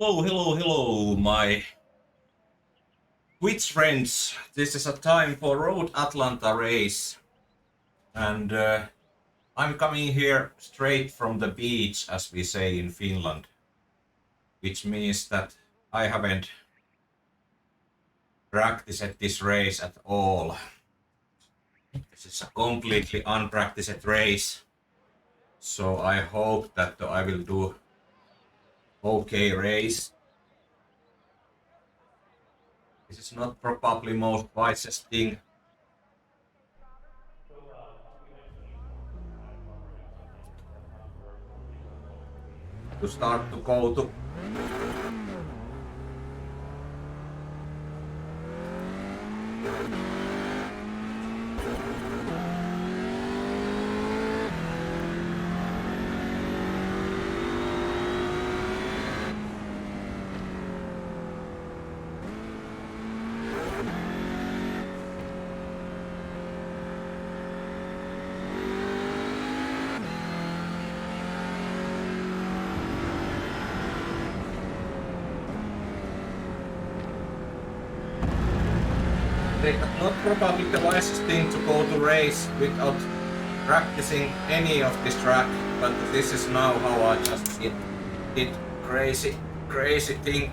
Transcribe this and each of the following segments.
Hello, hello, hello, my Twitch friends. This is a time for Road Atlanta race, and I'm coming here straight from the beach, as we say in Finland, which means that I haven't practiced this race at all. This is a completely unpracticed race, so I hope that I will do okay race. This is not probably most wisest thing to start to go to. Not probably the wisest thing to go to race without practicing any of this track, but this is now how I just did crazy thing.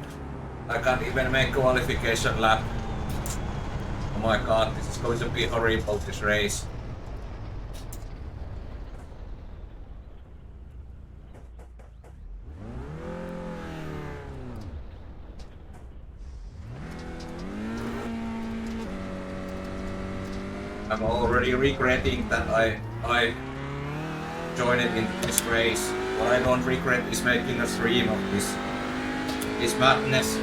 I can't even make qualification lap. Oh my god, this is going to be horrible, this race. I'm already regretting that I joined in this race. What I don't regret is making a stream of this madness.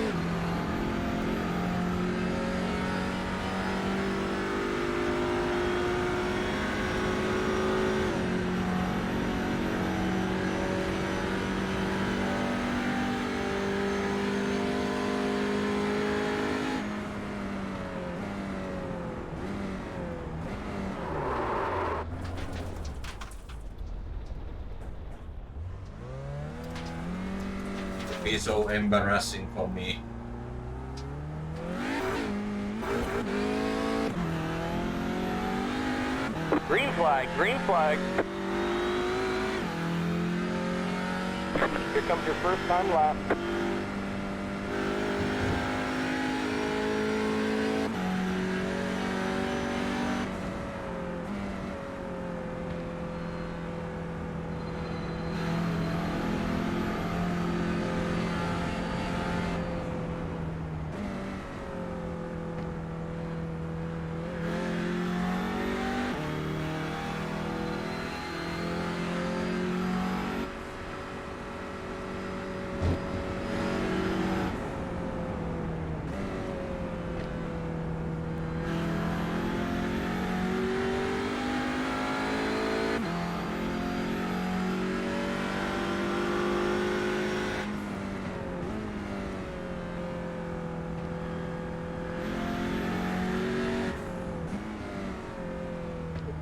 Be so embarrassing for me. Green flag, green flag. Here comes your first time lap.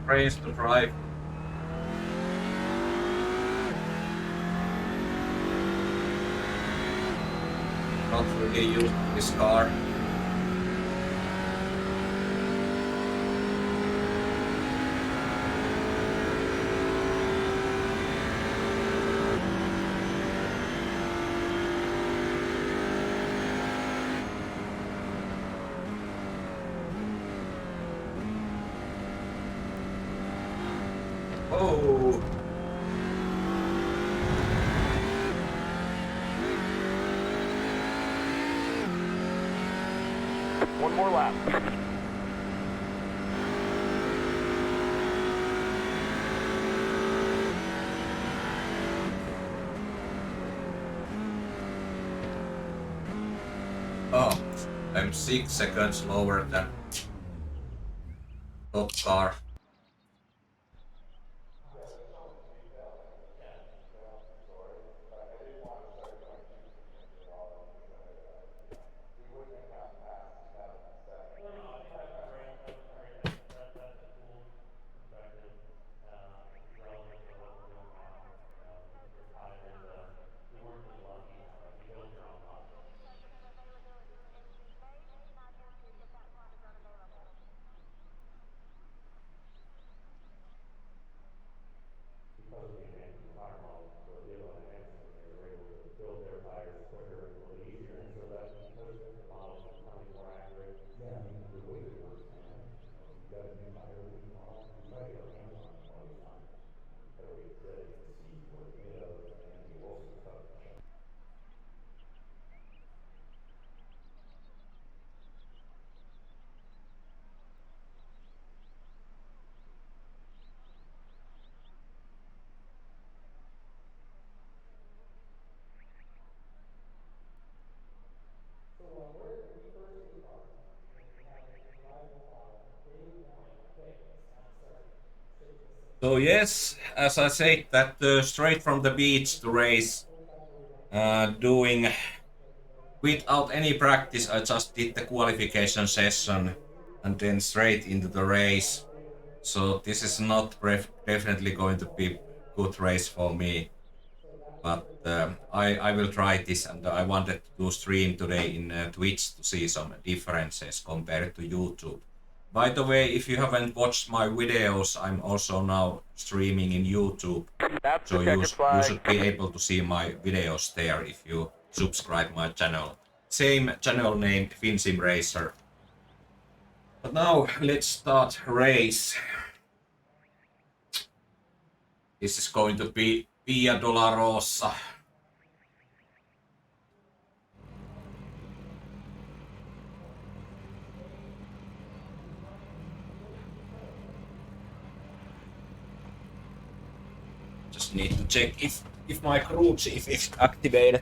Race to drive. Not really used to this car. Oh! One more lap. Oh, I'm 6 seconds lower than top car. So yes, as I said, that straight from the beach to race, doing without any practice, I just did the qualification session and then straight into the race. So this is not definitely going to be good race for me. But I will try this, and I wanted to stream today in Twitch to see some differences compared to YouTube. By the way, if you haven't watched my videos, I'm also now streaming in YouTube. That's So the you checkered flag. should be able to see my videos there if you subscribe my channel. Same channel name, FinSim Racer. But now let's start race. This is going to be Via Dolorosa. Just need to check if my crew chief is activated.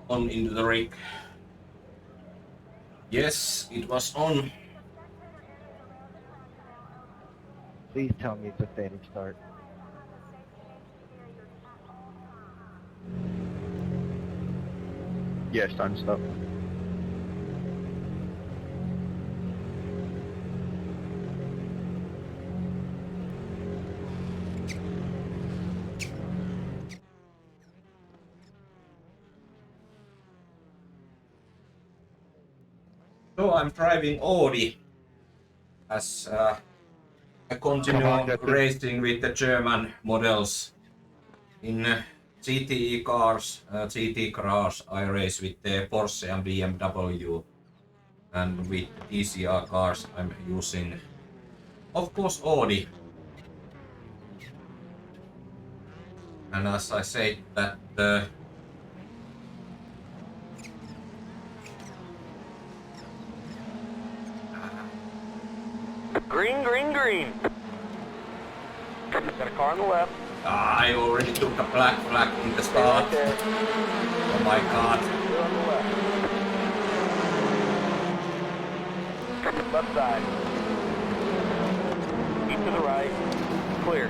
On into the rig. Yes, it was on. Please tell me it's a standing start. Yeah, starting stuff. So I'm driving Audi as I continue racing with the German models. In GTE cars, GT cars, I race with the Porsche and BMW, and with TCR cars I'm using, of course, Audi. And as I said that Green, green, green. Got a car on the left. I already took a black flag in the Stay start. right there. Oh my god. You're on the left. Left side. Keep to the right. Clear.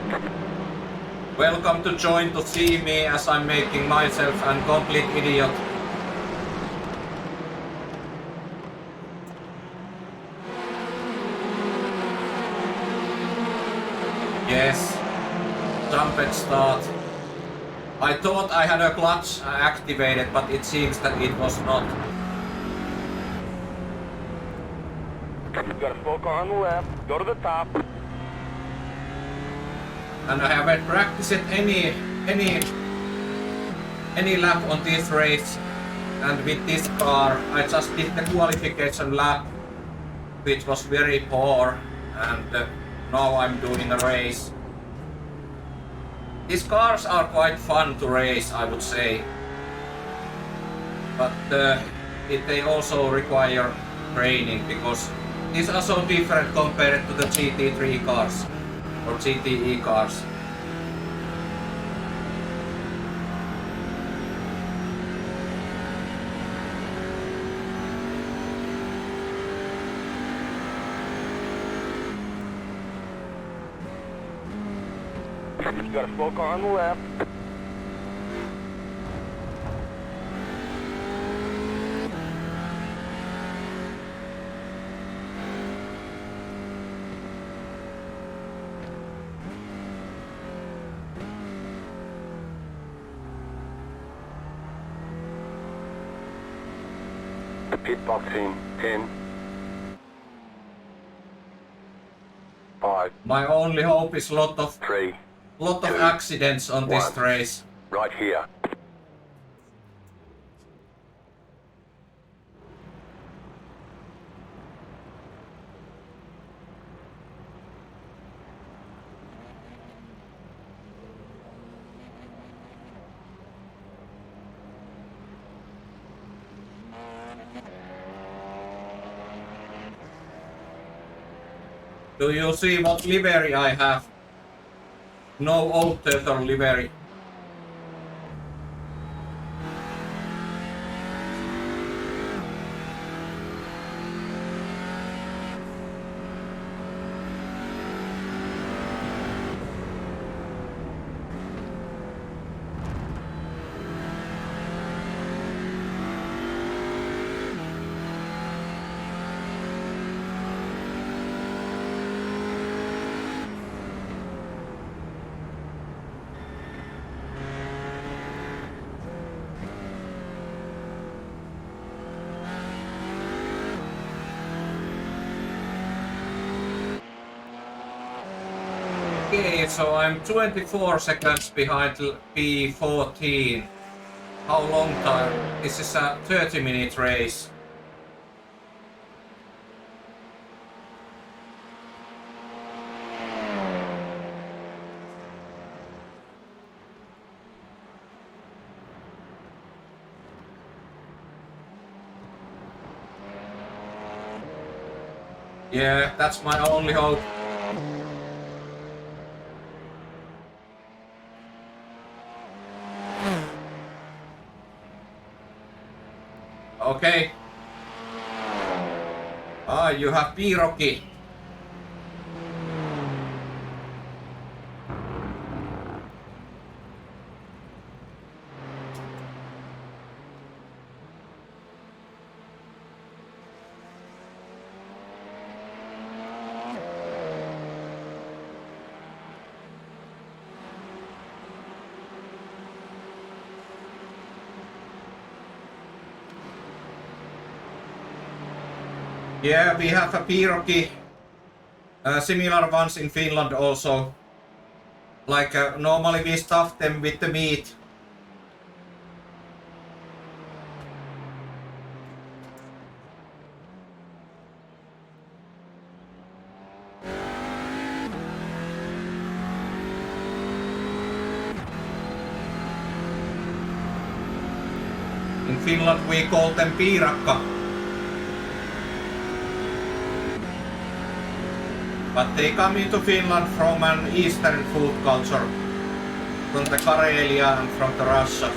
Welcome to join to see me as I'm making myself a complete idiot. Yes, trumpet start. I thought I had a clutch activated, but it seems that it was not. You've got a slow car on the left. Go to the top. And I haven't practiced any lap on this race. And with this car, I just did the qualification lap, which was very poor. And now I'm doing a race. These cars are quite fun to race, I would say. But they also require training, because these are so different compared to the GT3 cars or GTE cars. You've got a slow car on the left. Pit box in 10. 5. My only hope is lot of 3. accidents on this One. race. Right here. Do you see what livery I have? No Old Turtle livery. Okay, so I'm 24 seconds behind P14. How long time? This is a 30-minute race. Yeah, that's my only hope. Okay. Ah, you have P-Rocky. Yeah, we have a P-Rocky. Similar ones in Finland also. Like normally we stuff them with the meat. In Finland we call them piirakka. But they come into Finland from an Eastern food culture. From the Karelia and from the Russia.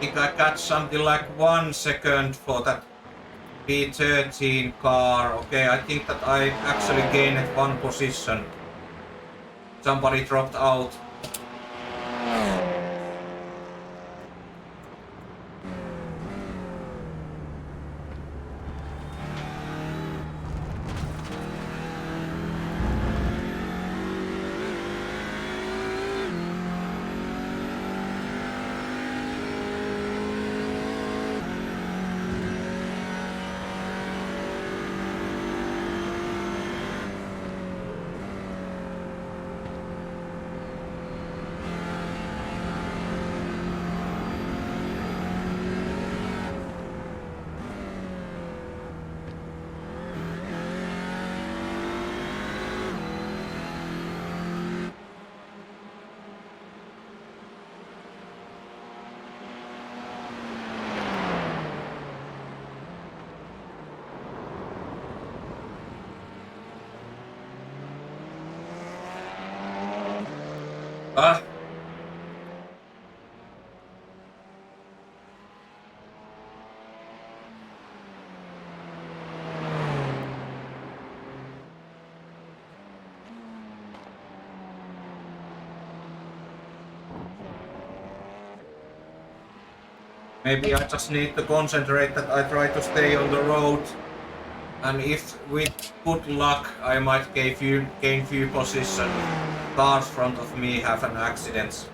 I think I got something like 1 second for that P13 car. Okay, I think that I actually gained 1 position. Somebody dropped out. Ah! Maybe I just need to concentrate that I try to stay on the road. And if with good luck I might gain few positions, cars front of me have an accident.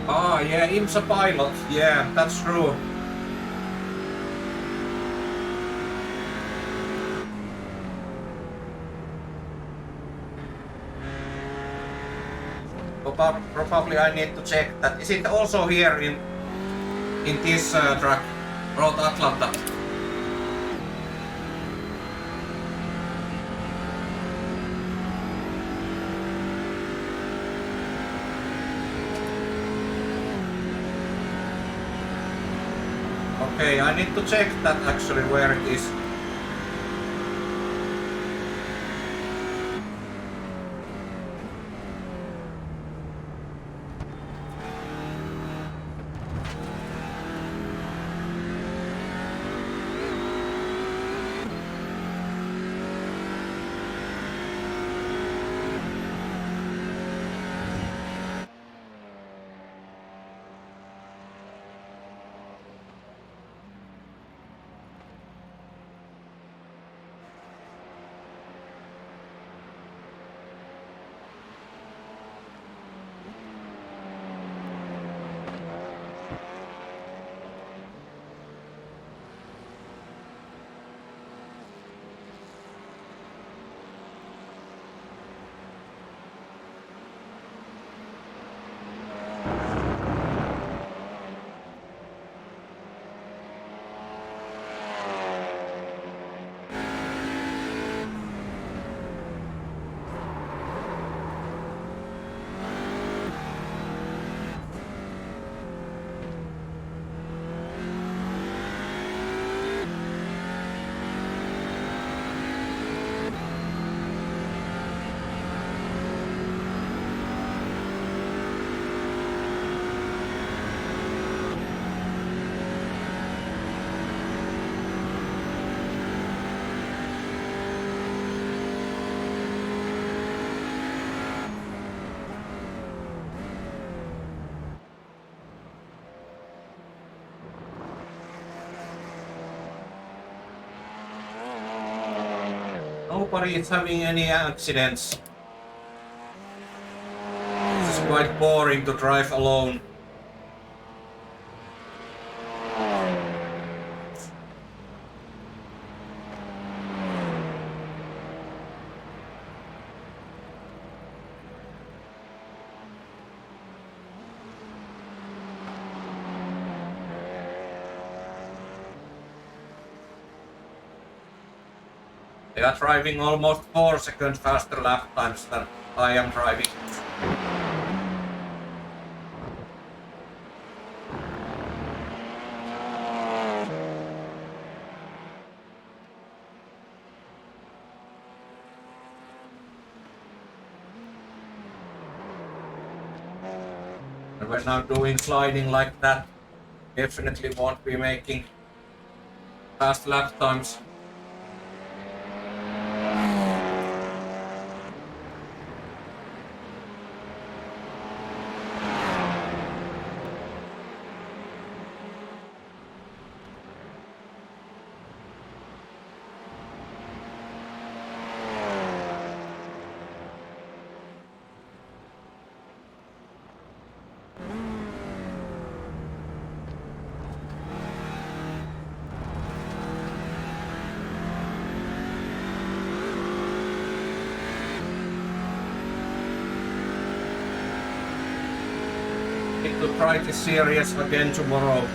Ah, yeah, IMSA pilot. Yeah, that's true. Probably I need to check that. Is it also here in this track, Road Atlanta? Okay, I need to check that actually where it is. Nobody is having any accidents. It's quite boring to drive alone. They are driving almost 4 seconds faster lap times than I am driving. And when I'm doing sliding like that, definitely won't be making fast lap times. need to try this series again tomorrow.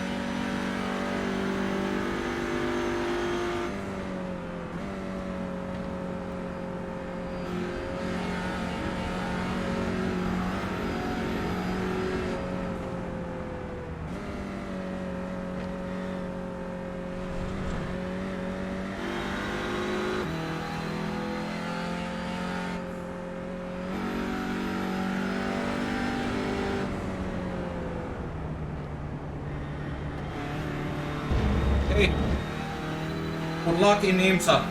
Hey, good luck in IMSA.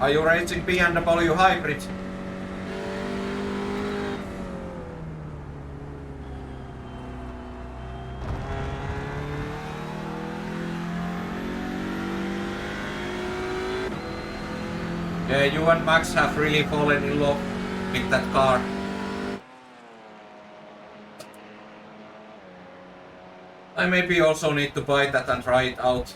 Are you racing BMW Hybrid? Yeah, you and Max have really fallen in love with that car. I maybe also need to buy that and try it out.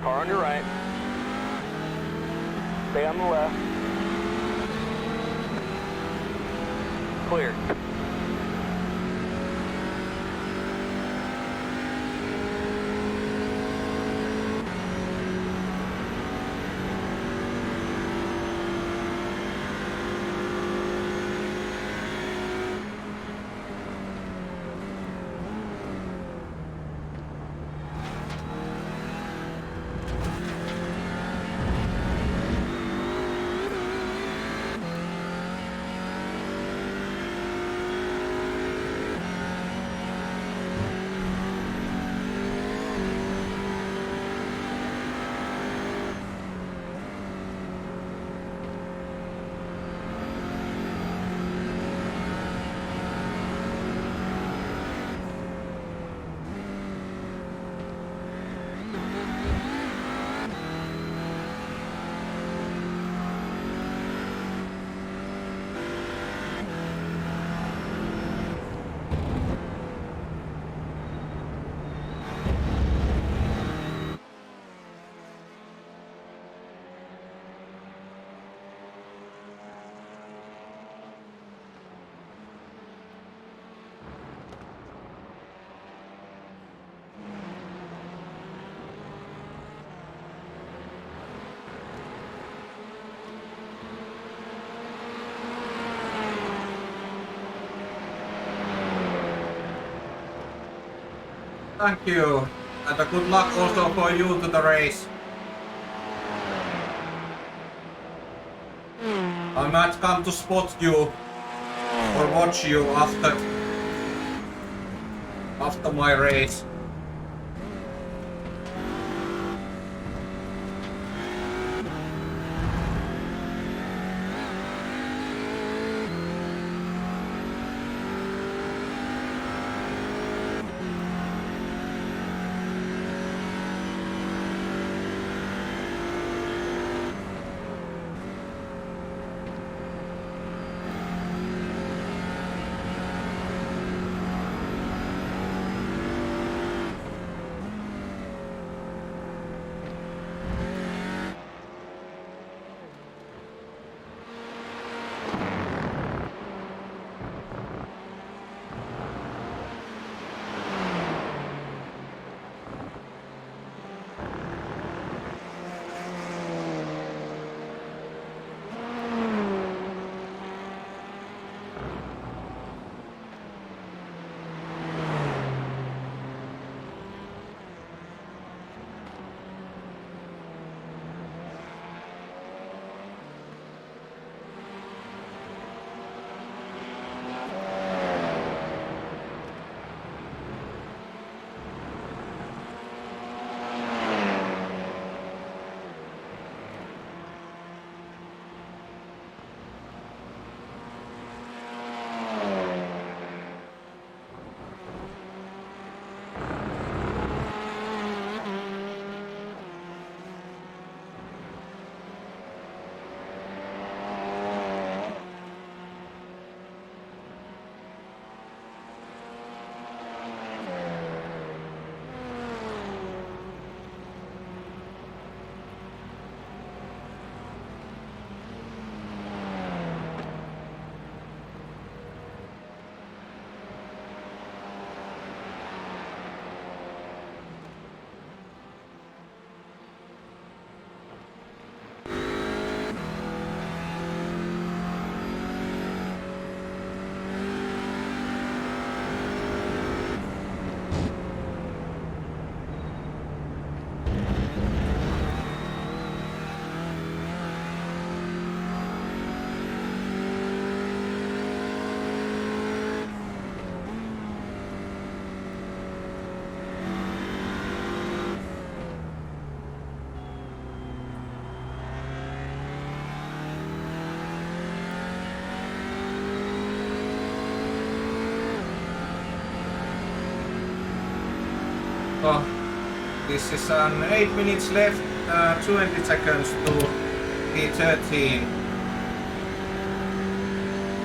Car on your right. Stay on the left. Clear. Thank you. And a good luck also for you to the race. I might come to spot you or watch you after my race. Oh, this is an 8 minutes left, 20 seconds to P13.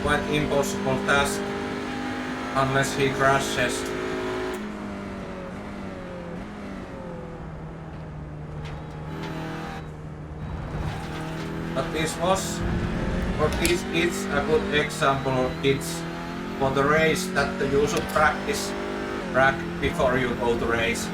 Quite impossible task unless he crashes. But this is a good example, kids, for the race that you should practice track before you go to race.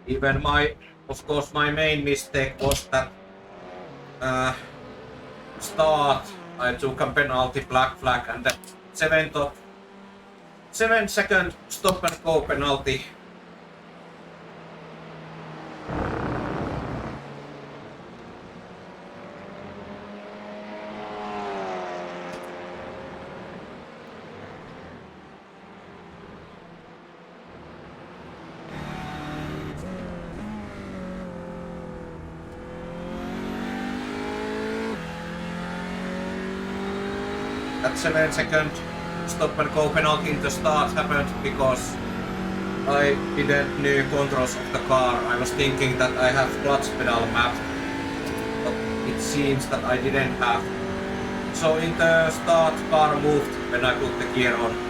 Even of course my main mistake was that start I took a penalty black flag and the 7-second stop and go penalty. That 7-second stop and go penalty in the start happened because I didn't know controls of the car. I was thinking that I have clutch pedal mapped, but it seems that I didn't have. So in the start, car moved when I put the gear on.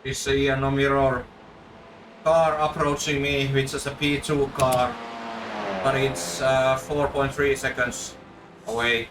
You see a no mirror car approaching me, which is a P2 car, but it's 4.3 seconds away.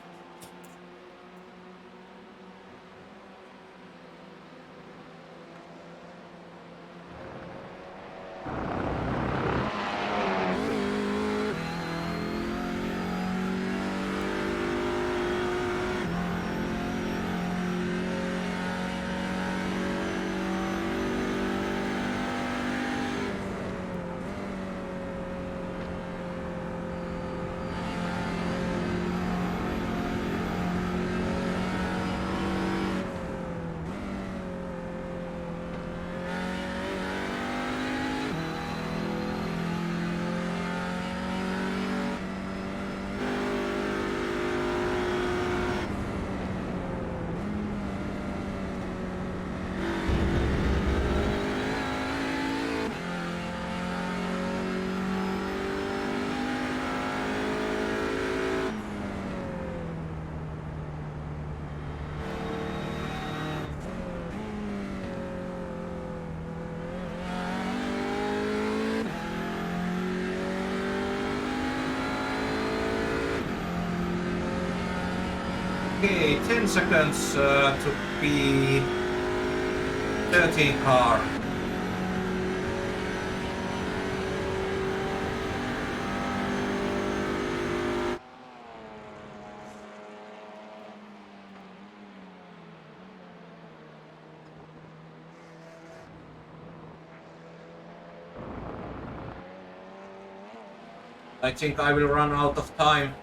Okay, 10 seconds to be 13 car. I think I will run out of time.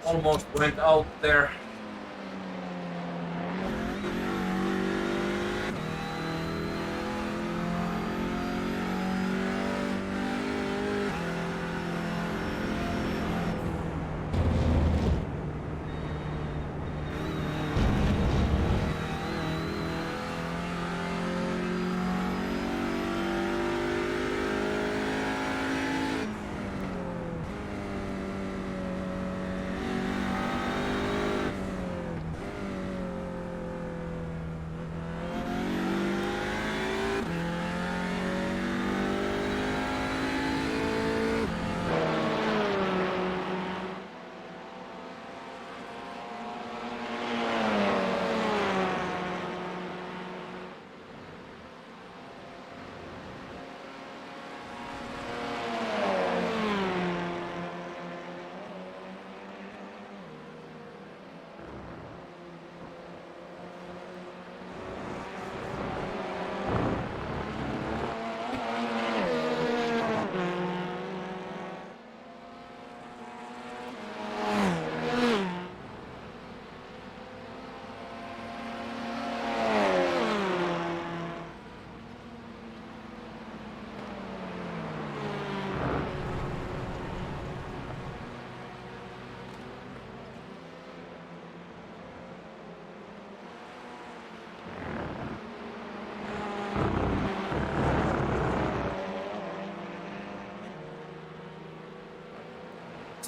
Almost went out there.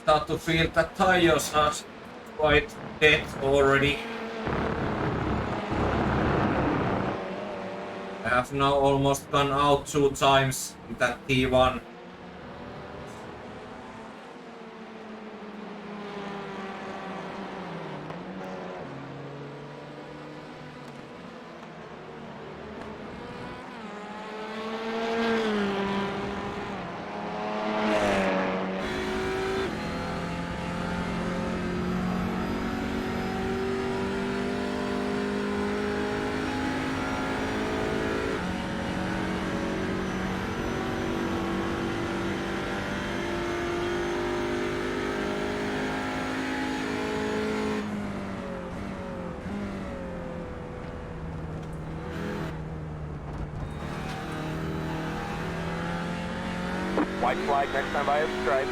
Start to feel that tires are quite dead already. I have now almost gone out 2 times in that T1. White flag next time by a stripe.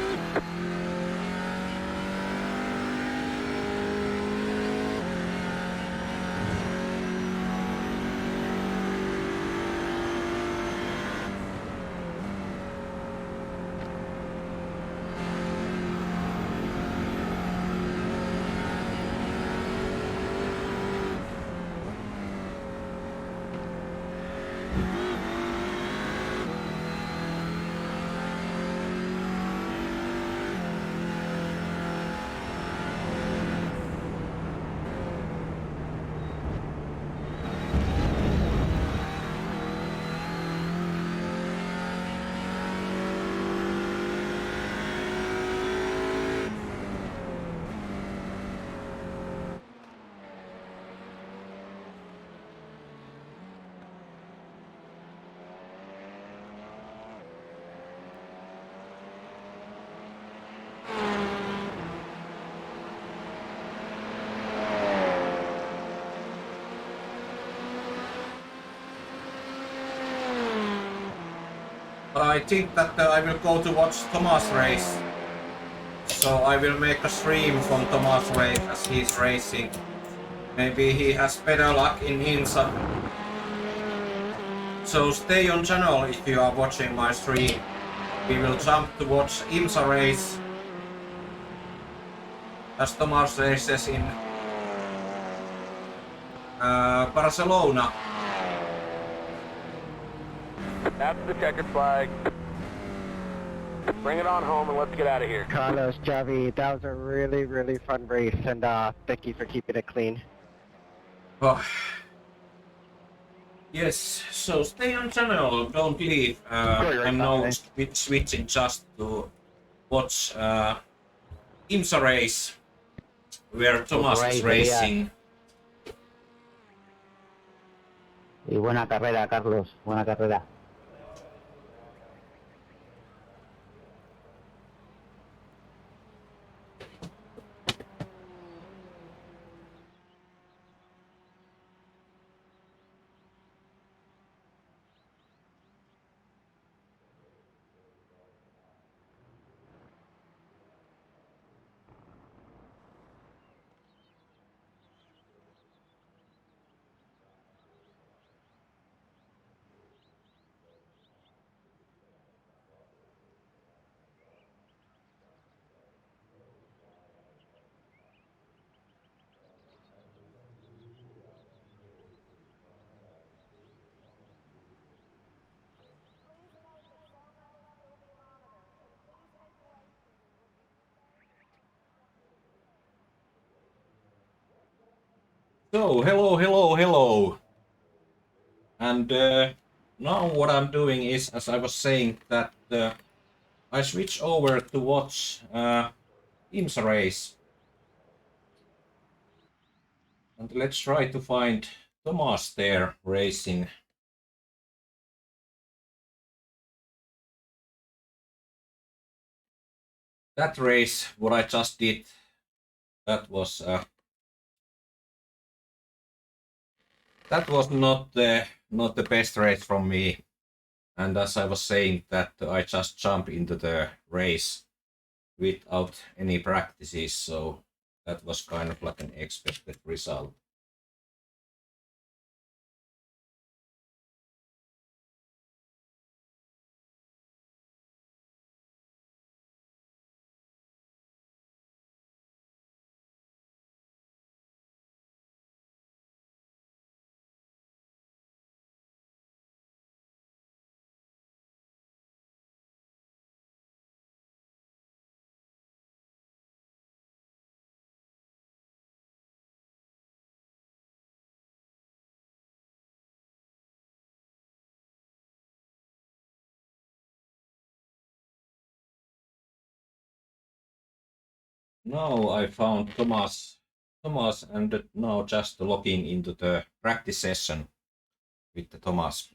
I think that I will go to watch Tomasz race. So I will make a stream from Tomasz race as he's racing. Maybe he has better luck in IMSA. So stay on channel if you are watching my stream. We will jump to watch IMSA race as Tomasz races in Barcelona. That's the checkered flag. Bring it on home and let's get out of here. Carlos, Javi, that was a really, really fun race, and thank you for keeping it clean. Oh. Yes, so stay on channel, don't leave. I'm now switching just to watch IMSA race where Tomasz is racing. Y buena carrera, Carlos, buena carrera. So, hello. And now what I'm doing is, as I was saying, that I switch over to watch IMSA race. And let's try to find Tomasz there racing. That race, what I just did, that was not the best race from me. And as I was saying, that I just jumped into the race without any practices, so that was kind of like an expected result. Now I found Tomasz, and now just logging into the practice session with the Tomasz.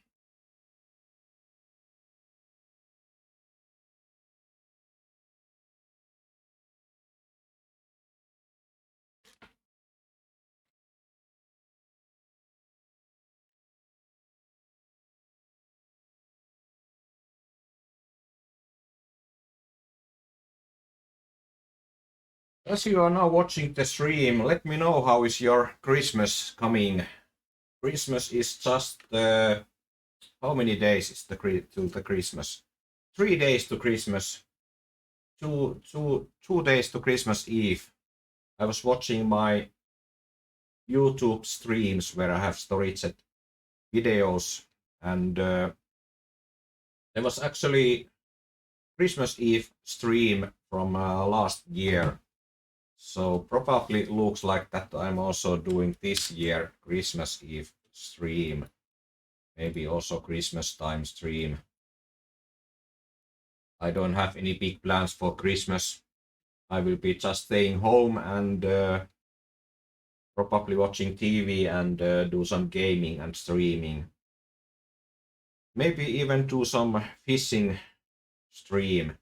As you are now watching the stream, let me know how is your Christmas coming. Christmas is just how many days is to the Christmas? 3 days to Christmas. Two days to Christmas Eve. I was watching my YouTube streams where I have storage videos, and there was actually Christmas Eve stream from last year. So probably looks like that I'm also doing this year Christmas Eve stream. Maybe also Christmas time stream. I don't have any big plans for Christmas. I will be just staying home and probably watching TV and do some gaming and streaming. Maybe even do some fishing stream.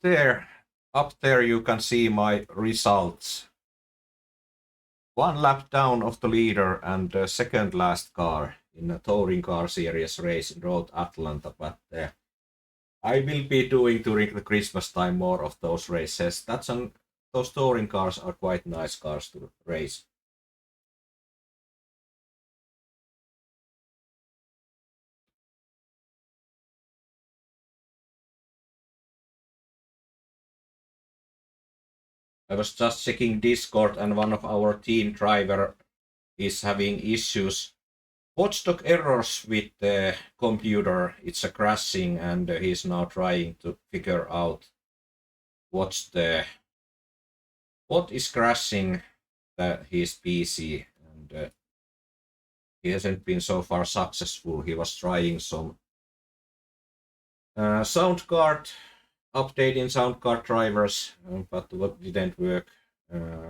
up there you can see my results. 1 lap down of the leader and the second last car in a touring car series race in Road Atlanta, but I will be doing during the Christmas time more of those races. Those touring cars are quite nice cars to race. I was just checking Discord and one of our team driver is having issues. Watchdog errors with the computer. It's a crashing and he's now trying to figure out what is crashing his PC, and he hasn't been so far successful. He was trying some sound card updating sound card drivers, but what didn't work.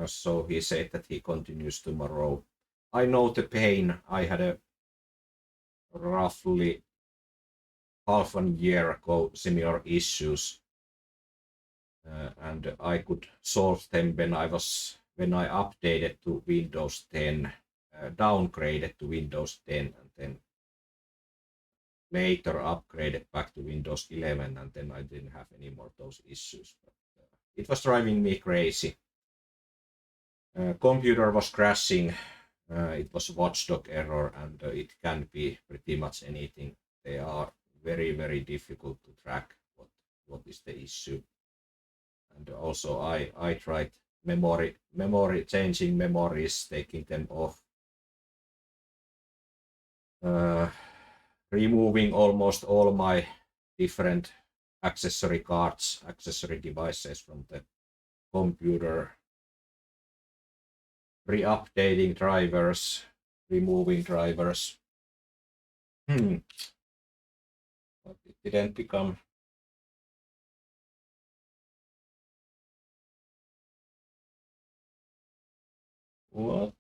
So he said that he continues tomorrow. I know the pain. I had a roughly half a year ago similar issues, and I could solve them when I updated to Windows 10, downgraded to Windows 10, and then later upgraded back to Windows 11, and then I didn't have any more those issues. But it was driving me crazy. Computer was crashing. It was a watchdog error, and it can be pretty much anything. They are very, very difficult to track what is the issue. And also I tried memory changing memories, taking them off, removing almost all my different accessory cards, accessory devices from the computer, re-updating drivers, removing drivers. But it didn't become. What?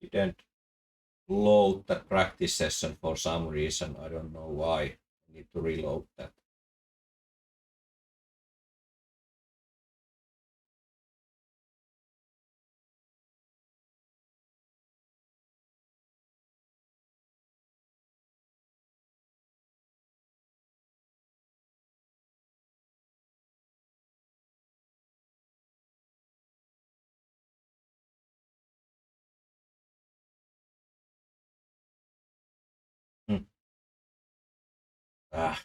Didn't load that practice session for some reason. I don't know why. I need to reload that. Ah.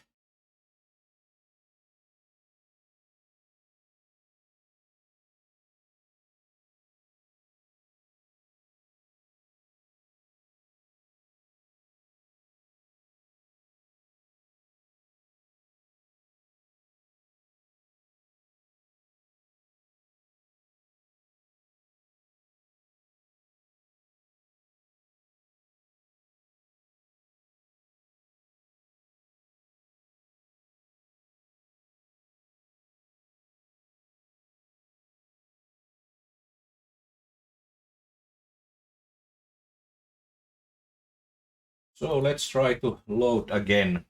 So let's try to load again.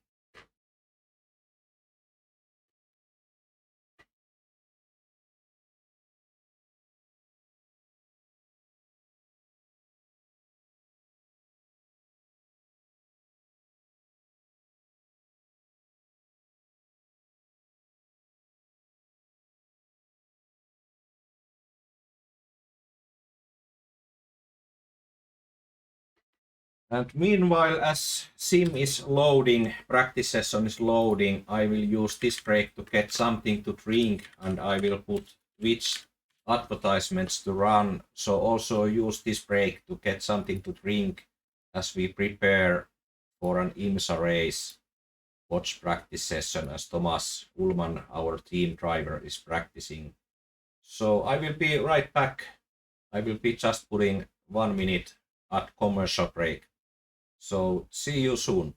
And meanwhile, as sim is loading, practice session is loading, I will use this break to get something to drink, and I will put Twitch advertisements to run. So also use this break to get something to drink as we prepare for an IMSA race watch practice session as Tomasz Ullman, our team driver, is practicing. So I will be right back. I will be just putting 1 minute at commercial break. So see you soon.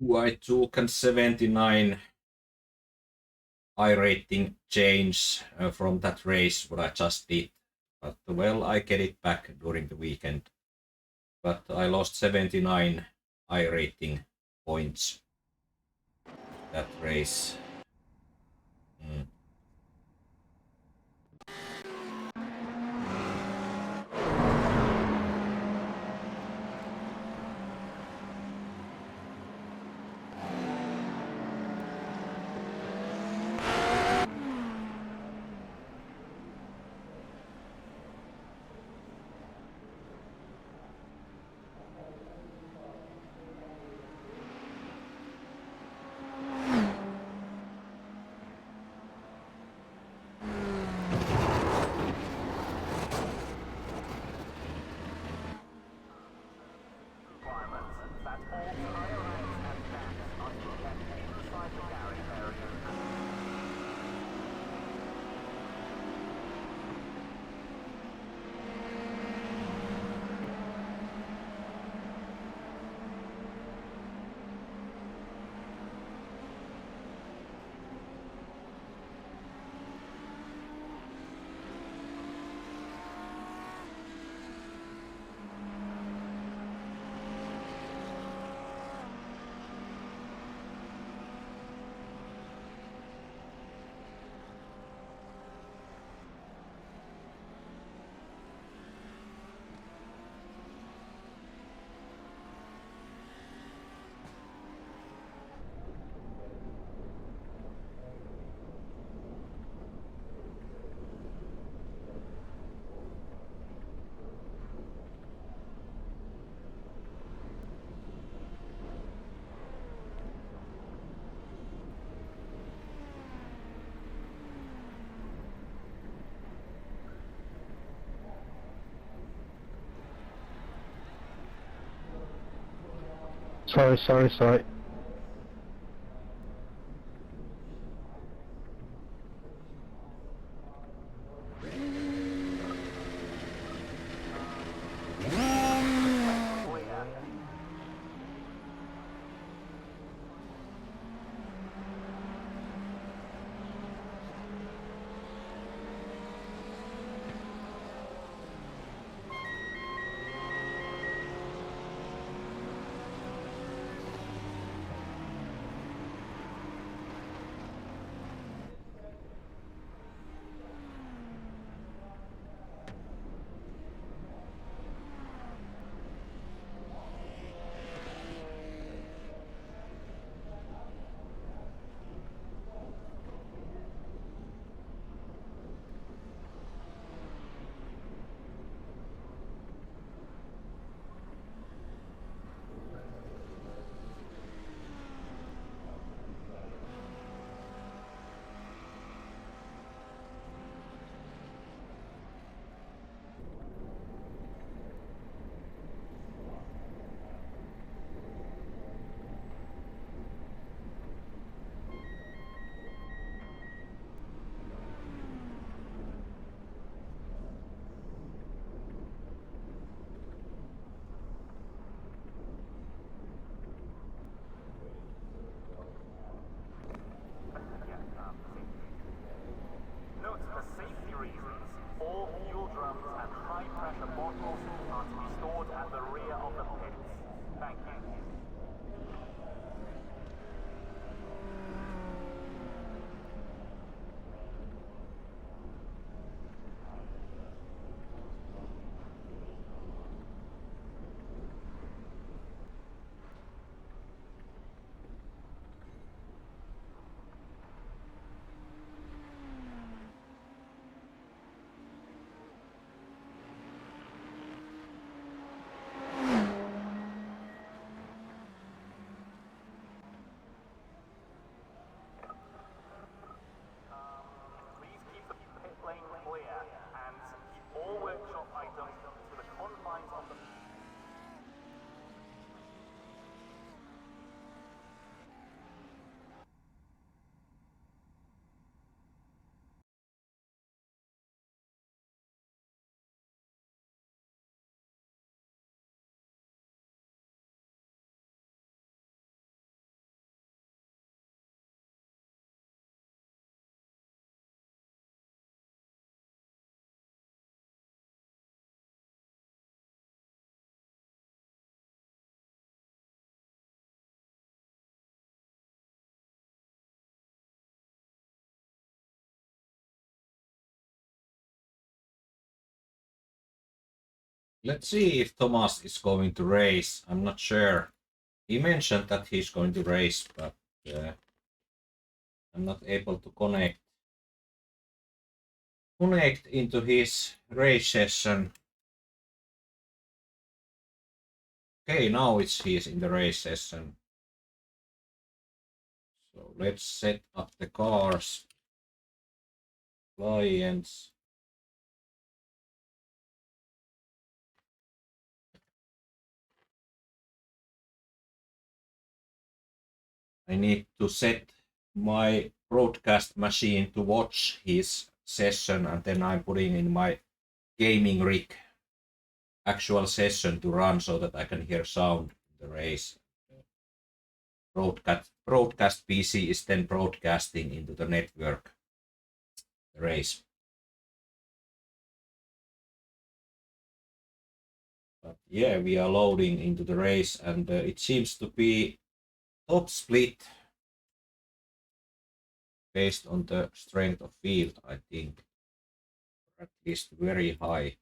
I took a 79 rating change from that race, what I just did. But well, I get it back during the weekend. But I lost 79 rating points that race. Sorry. Let's see if Tomasz is going to race. I'm not sure. He mentioned that he's going to race, but I'm not able to connect into his race session. Okay, now he's in the race session. So let's set up the cars. Clients. I need to set my broadcast machine to watch his session, and then I'm putting in my gaming rig actual session to run so that I can hear sound in the race. Broadcast PC is then broadcasting into the network the race. But yeah, we are loading into the race, and it seems to be top split based on the strength of field, I think, or at least very high.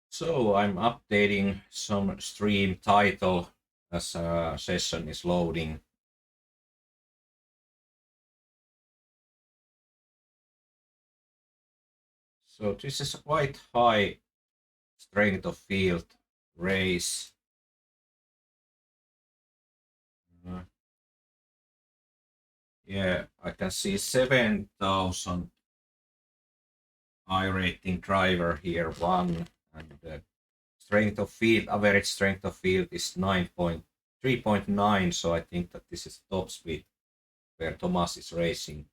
So I'm updating some stream title as a session is loading. So this is a quite high strength of field race. Yeah, I can see 7,000 I rating driver here, one, and the strength of field, average strength of field is 3.9, so I think that this is top speed where Tomasz is racing.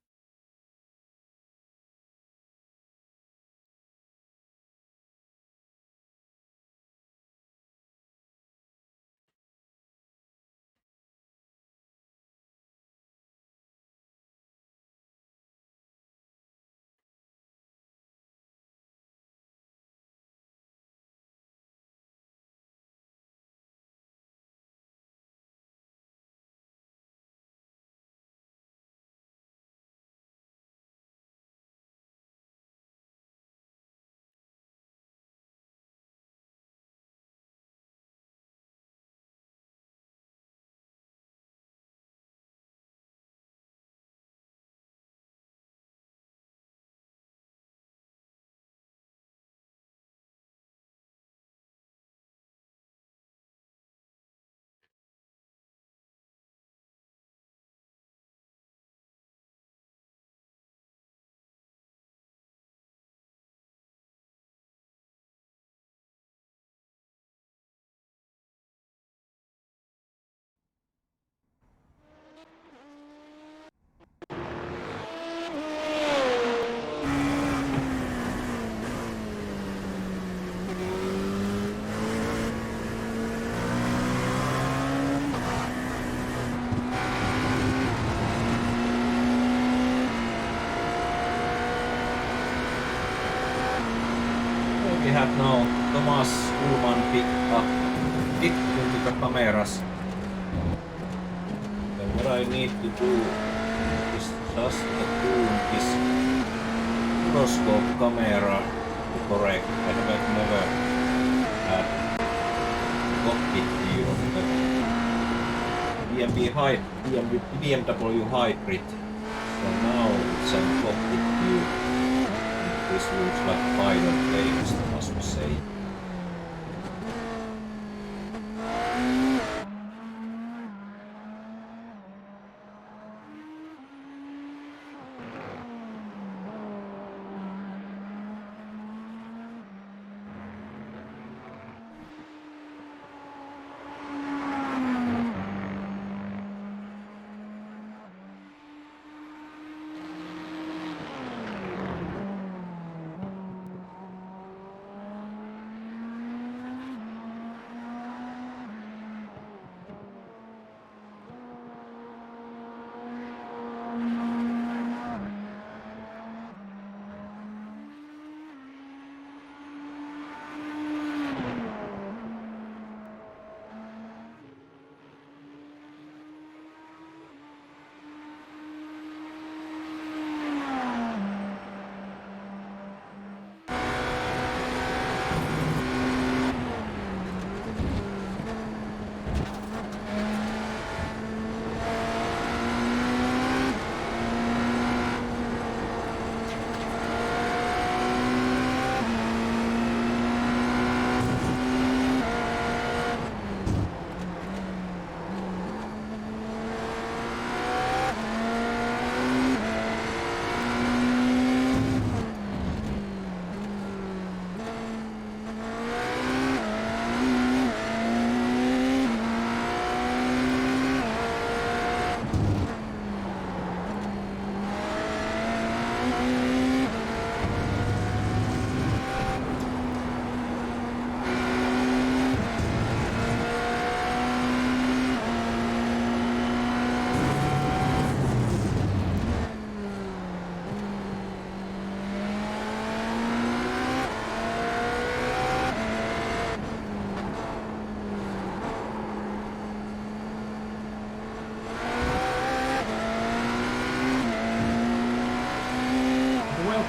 We have now Tomasz Ullman picked into the cameras. Then what I need to do is just tune this gyroscope camera to correct. I have never had cockpit view of the BMW Hybrid. So now it's a cockpit view. This looks like final place, as we say.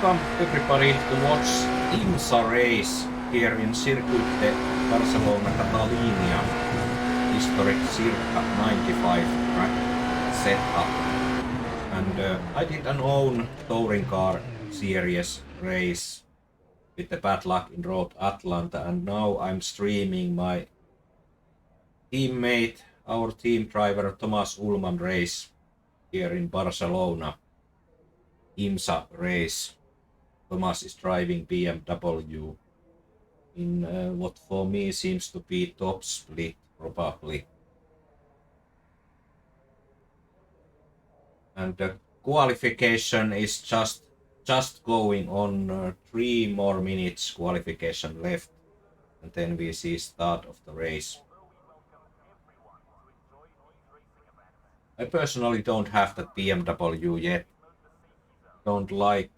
Welcome everybody to watch IMSA race here in Circuit de Barcelona Catalunya. Historic circa 95 track setup. And I did an own touring car series race with the bad luck in Road Atlanta, and now I'm streaming my teammate, our team driver Tomasz race here in Barcelona. IMSA race. Tomasz is driving BMW in what for me seems to be top split, probably. And the qualification is just going on. 3 more minutes qualification left, and then we see start of the race. I personally don't have that BMW yet. Don't like.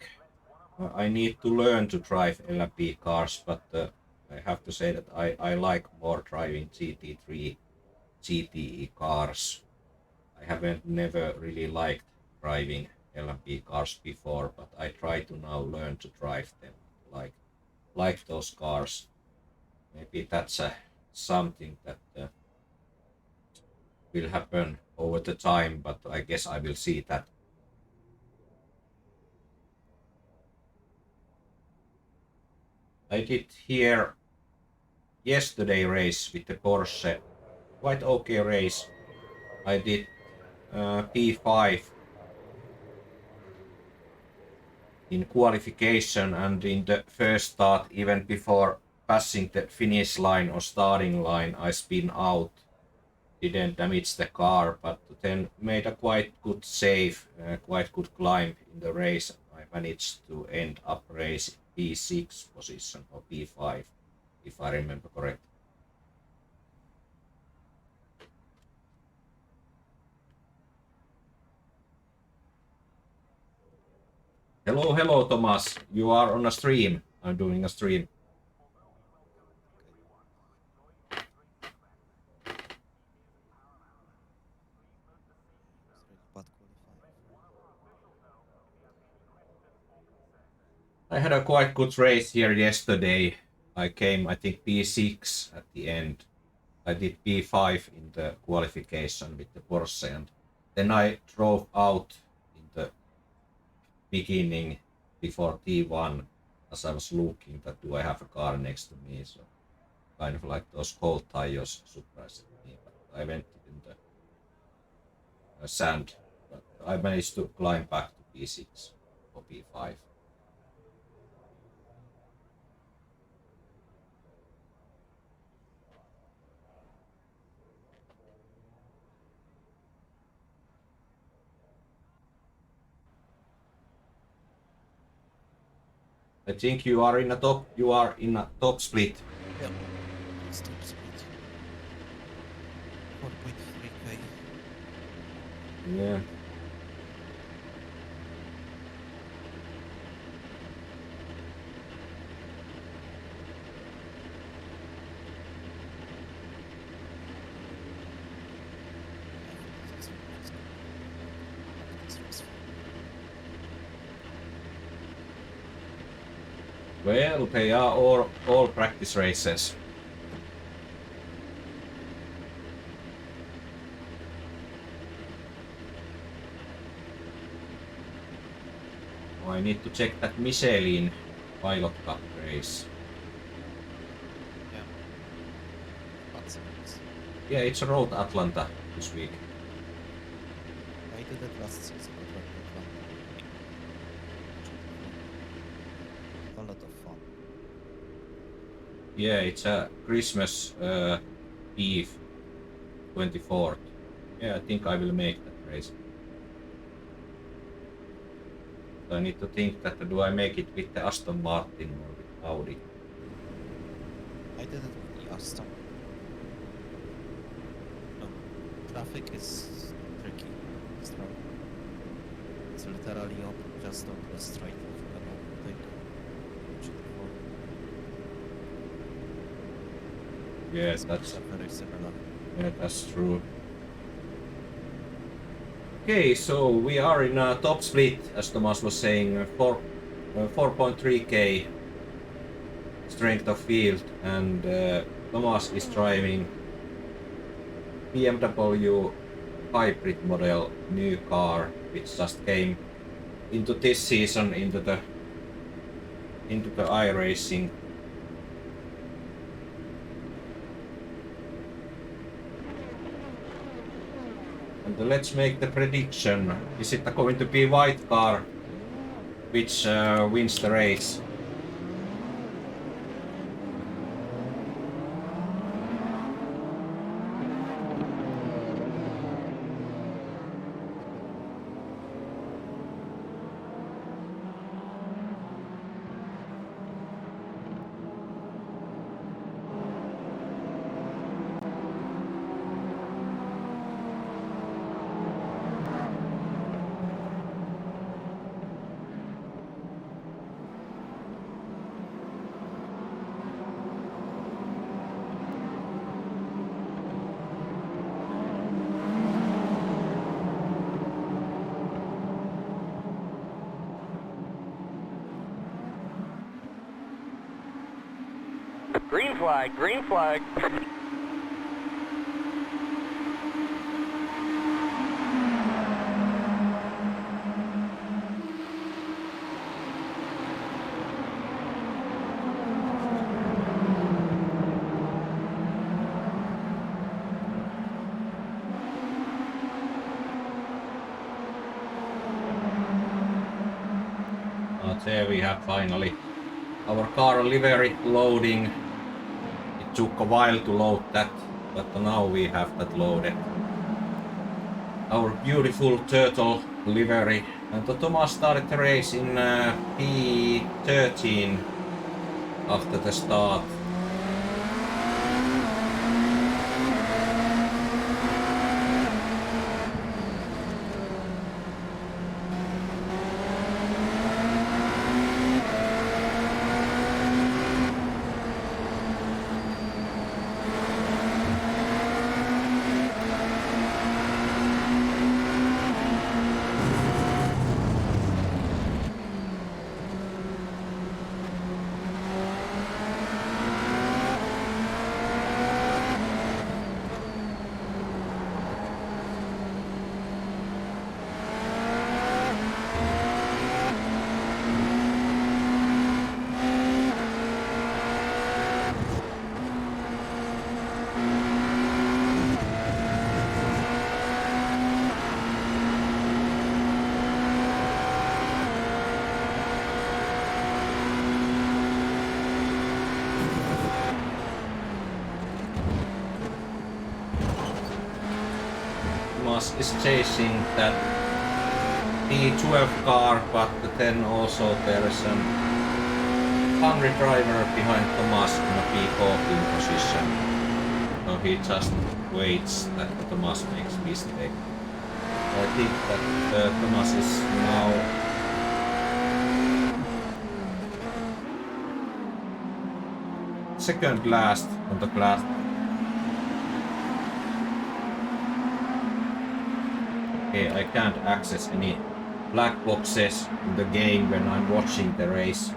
I need to learn to drive LMP cars, but I have to say that I like more driving GT3, GTE cars. I haven't never really liked driving LMP cars before, but I try to now learn to drive them, like those cars. Maybe that's something that will happen over the time, but I guess I will see that. I did here yesterday race with the Porsche, quite okay race. I did P5 in qualification, and in the first start, even before passing the finish line or starting line, I spin out. Didn't damage the car, but then made a quite good save, quite good climb in the race. I managed to end up race P6 position or P5, if I remember correct. Hello Tomasz, you are on a stream. I'm doing a stream. I had a quite good race here yesterday. I came, I think, P6 at the end. I did P5 in the qualification with the Porsche, and then I drove out in the beginning before T1 as I was looking that do I have a car next to me. So kind of like those cold tires surprised me. But I went in the sand, but I managed to climb back to P6 or P5. I think you are in a top. You are in a top split. Yeah, it's top split. 4.3k. Yeah. Well, they are all practice races. Oh, I need to check that Michelin Pilot Cup race. Yeah. That's it. Yeah, it's a Road Atlanta this week. I did it last season, but Road Atlanta. A lot of fun. Yeah, it's a Christmas Eve, 24th. Yeah, I think I will make that race. So I need to think that do I make it with the Aston Martin or with Audi. I did it with the Aston. No, traffic is tricky. It's rough. It's literally up just on the straight of the overtake. Yes, that's very similar. Yeah, that's true. Okay, so we are in a top split, as Tomasz was saying, 4.3k strength of field, and Tomasz is driving BMW Hybrid model new car, which just came into this season into the iRacing. And let's make the prediction. Is it going to be white car which wins the race? Green flag, green flag. There we have finally our car livery loading. It took a while to load that, but now we have that loaded. Our beautiful turtle livery. And Tomasz started the race in P13 after the start. Tomasz is chasing that P12 car, but then also there is a hungry driver behind Tomasz in a P14 position. So he just waits that Tomasz makes mistake. I think that Tomasz is now second last on the class. Okay, I can't access any black boxes in the game when I'm watching the race.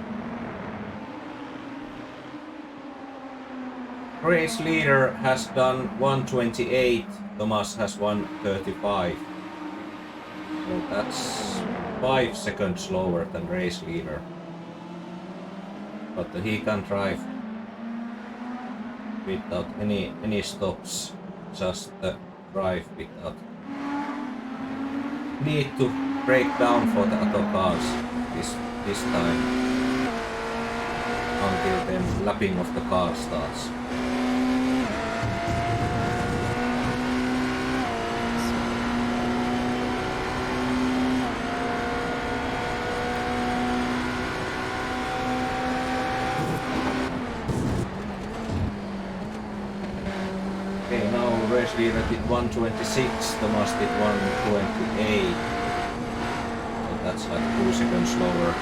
Race leader has done 128, Tomasz has 135. So that's 5 seconds slower than race leader. But he can drive without any stops, just drive without need to break down for the other cars this time until then lapping of the car starts. Okay, now race leader did 126, Tomasz did 128. So that's like 2 seconds slower.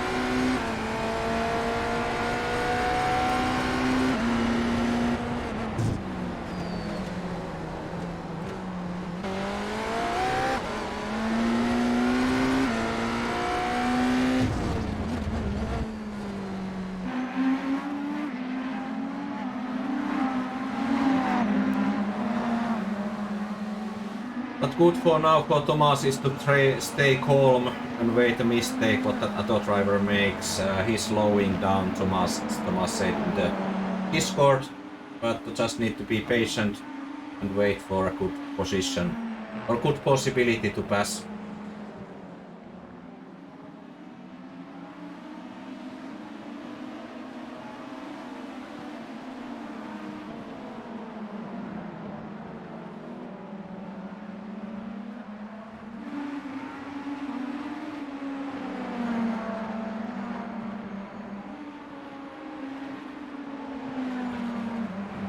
But good for now for Tomasz is to stay calm and wait a mistake what that other driver makes. He's slowing down Tomasz said in the Discord, but just need to be patient and wait for a good position or good possibility to pass.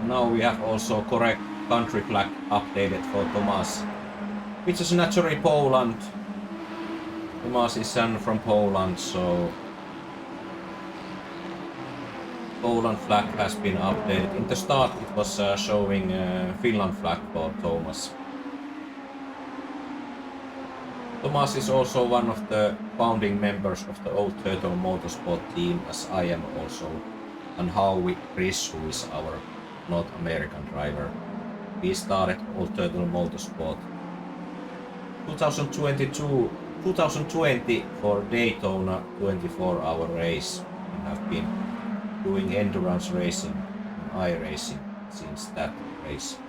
Now we have also correct country flag updated for Tomasz, which is naturally Poland. Tomasz is from Poland, so Poland flag has been updated. In the start it was showing Finland flag for Tomasz. Tomasz is also one of the founding members of the Old Turtles Motorsport team, as I am also, and Howie Chris, who is our North American driver. We started Old Turtles Motorsport 2020 for Daytona 24-hour race, and have been doing endurance racing and iRacing since that race.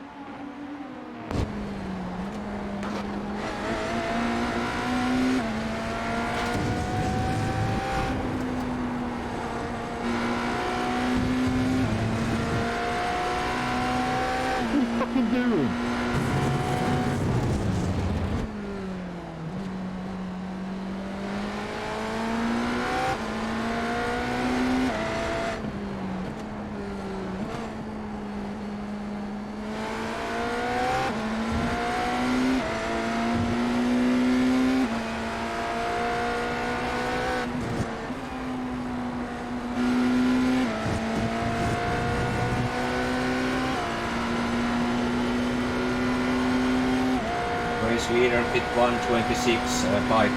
Race leader pit 1:26.5.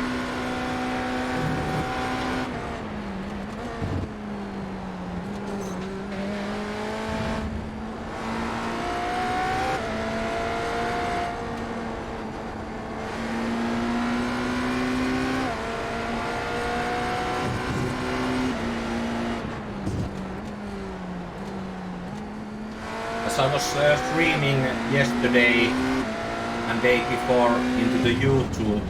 As I was streaming yesterday and day before into the YouTube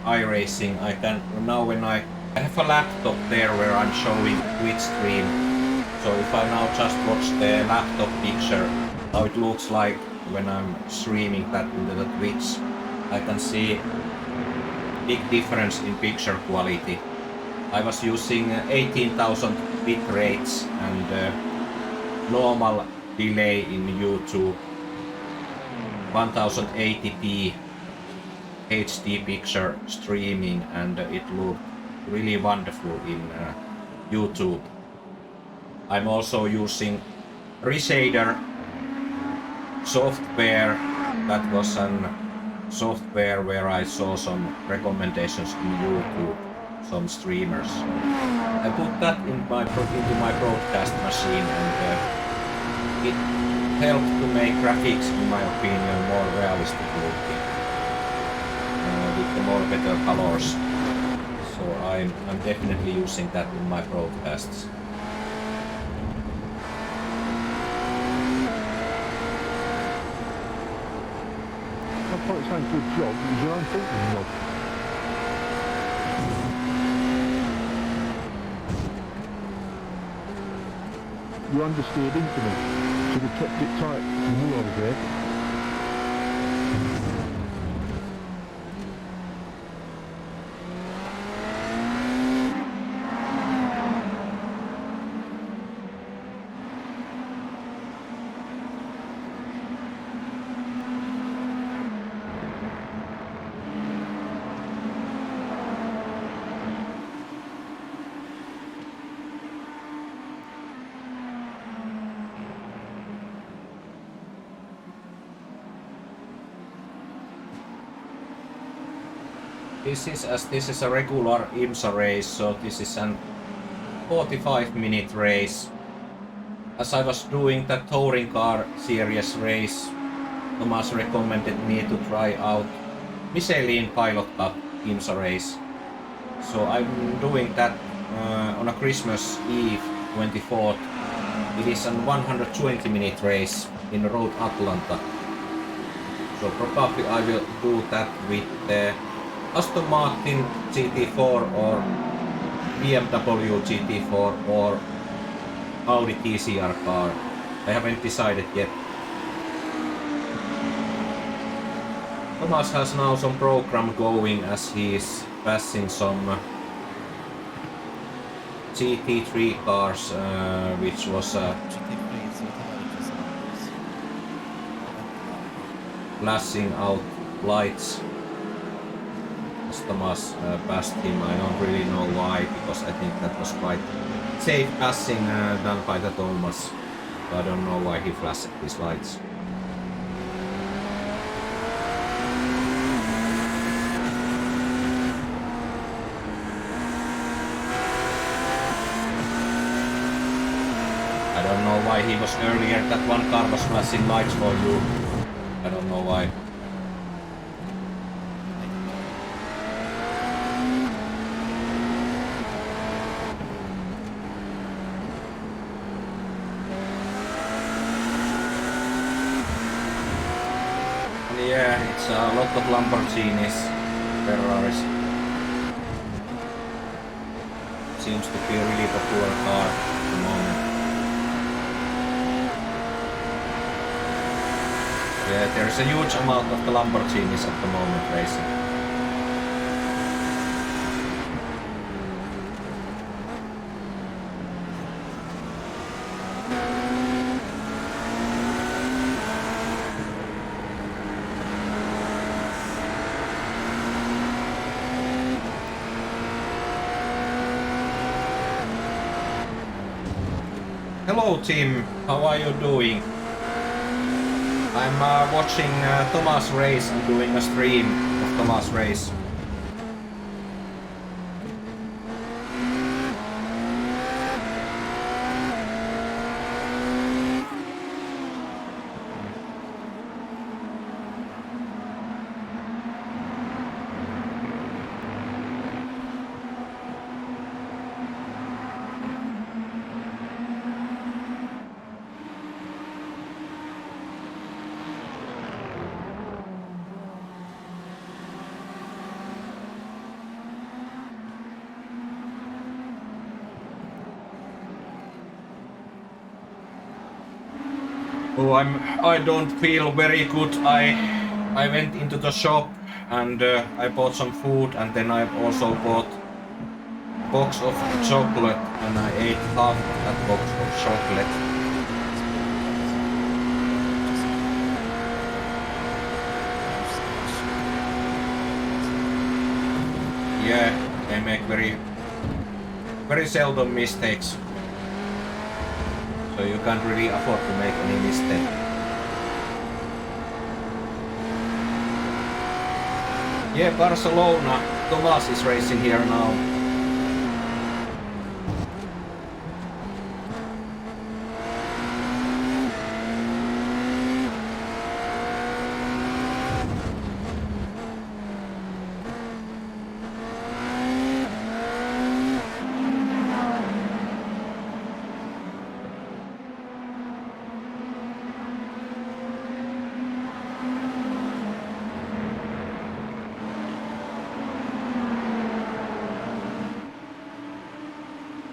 iRacing, I can now when I have a laptop there where I'm showing Twitch stream. So if I now just watch the laptop picture, how it looks like when I'm streaming that into the Twitch, I can see big difference in picture quality. I was using 18,000 bit rates and normal delay in YouTube 1080p HD picture streaming, and it looked really wonderful in YouTube. I'm also using Reshader software. That was an software where I saw some recommendations in YouTube, some streamers. I put that into my broadcast machine, and it helped to make graphics, in my opinion, more realistic looking, with the more better colors. So I'm definitely using that in my broadcasts. I thought it's a good job. It was your own fault, you know. You understeered into me, so we kept it tight. You knew I was there. This is a regular IMSA race, so this is an 45-minute race. As I was doing the touring car series race, Tomasz recommended me to try out Michelin Pilot Cup IMSA race. So I'm doing that on a Christmas Eve 24th. It is a 120-minute race in Road Atlanta. So probably I will do that with the Aston Martin GT4 or BMW GT4 or Audi TCR car. I haven't decided yet. Tomasz has now some program going as he is passing some GT3 cars, which was GT3 is automatic as flashing out lights. As Tomasz passed him, I don't really know why, because I think that was quite safe passing done by the Tomasz. I don't know why he flashed his lights. I don't know why he was earlier, that one car was flashing lights for you. I don't know why. And yeah, it's a lot of Lamborghinis, Ferraris. Seems to be a really popular car at the moment. Yeah, there's a huge amount of the Lamborghinis at the moment racing. Hello Tim, how are you doing? I'm watching Tomasz race and doing a stream of Tomasz race. Oh, I don't feel very good. I went into the shop and I bought some food, and then I also bought a box of chocolate, and I ate half of that box of chocolate. Yeah, they make very seldom mistakes. So you can't really afford to make any mistake. Yeah, Barcelona. Tomasz is racing here now.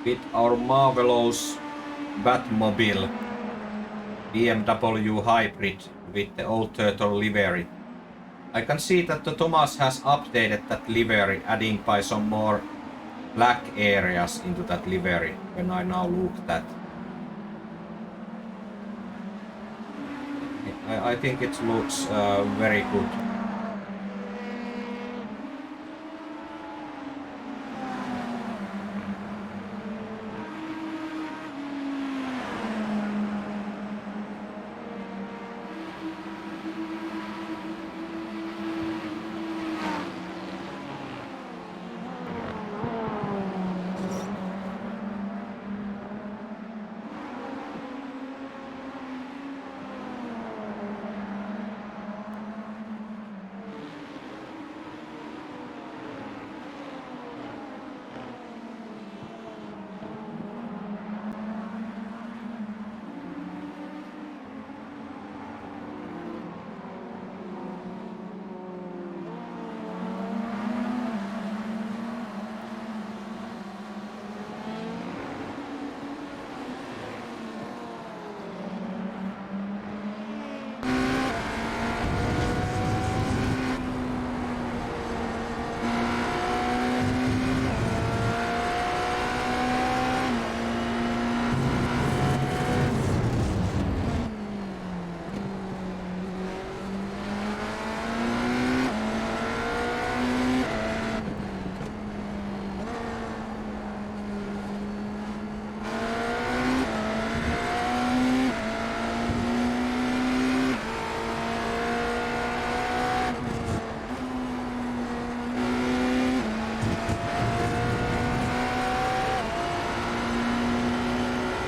With our marvelous Batmobile BMW Hybrid with the Old Turtle livery. I can see that the Tomasz has updated that livery, adding by some more black areas into that livery when I now look at that. I think it looks very good.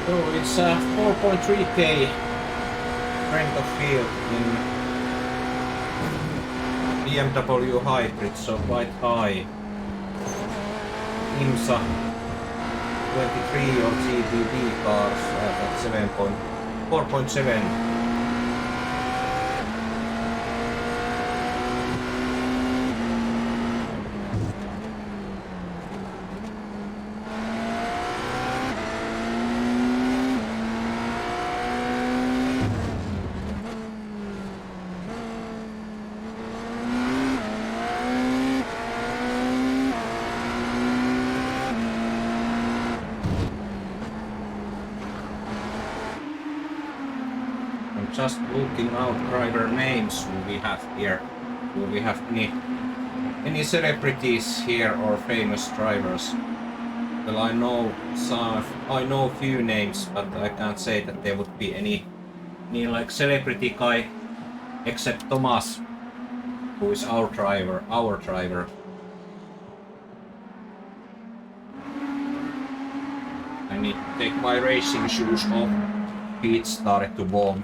So it's 4.3k strength of field in BMW Hybrid, so quite high. IMSA 23 or GTB cars at 4.7. Just looking out driver names who we have here. Do we have any celebrities here or famous drivers? Well, I know few names, but I can't say that there would be any like celebrity guy except Tomasz, who is our driver. I need to take my racing shoes off. Feet started to warm.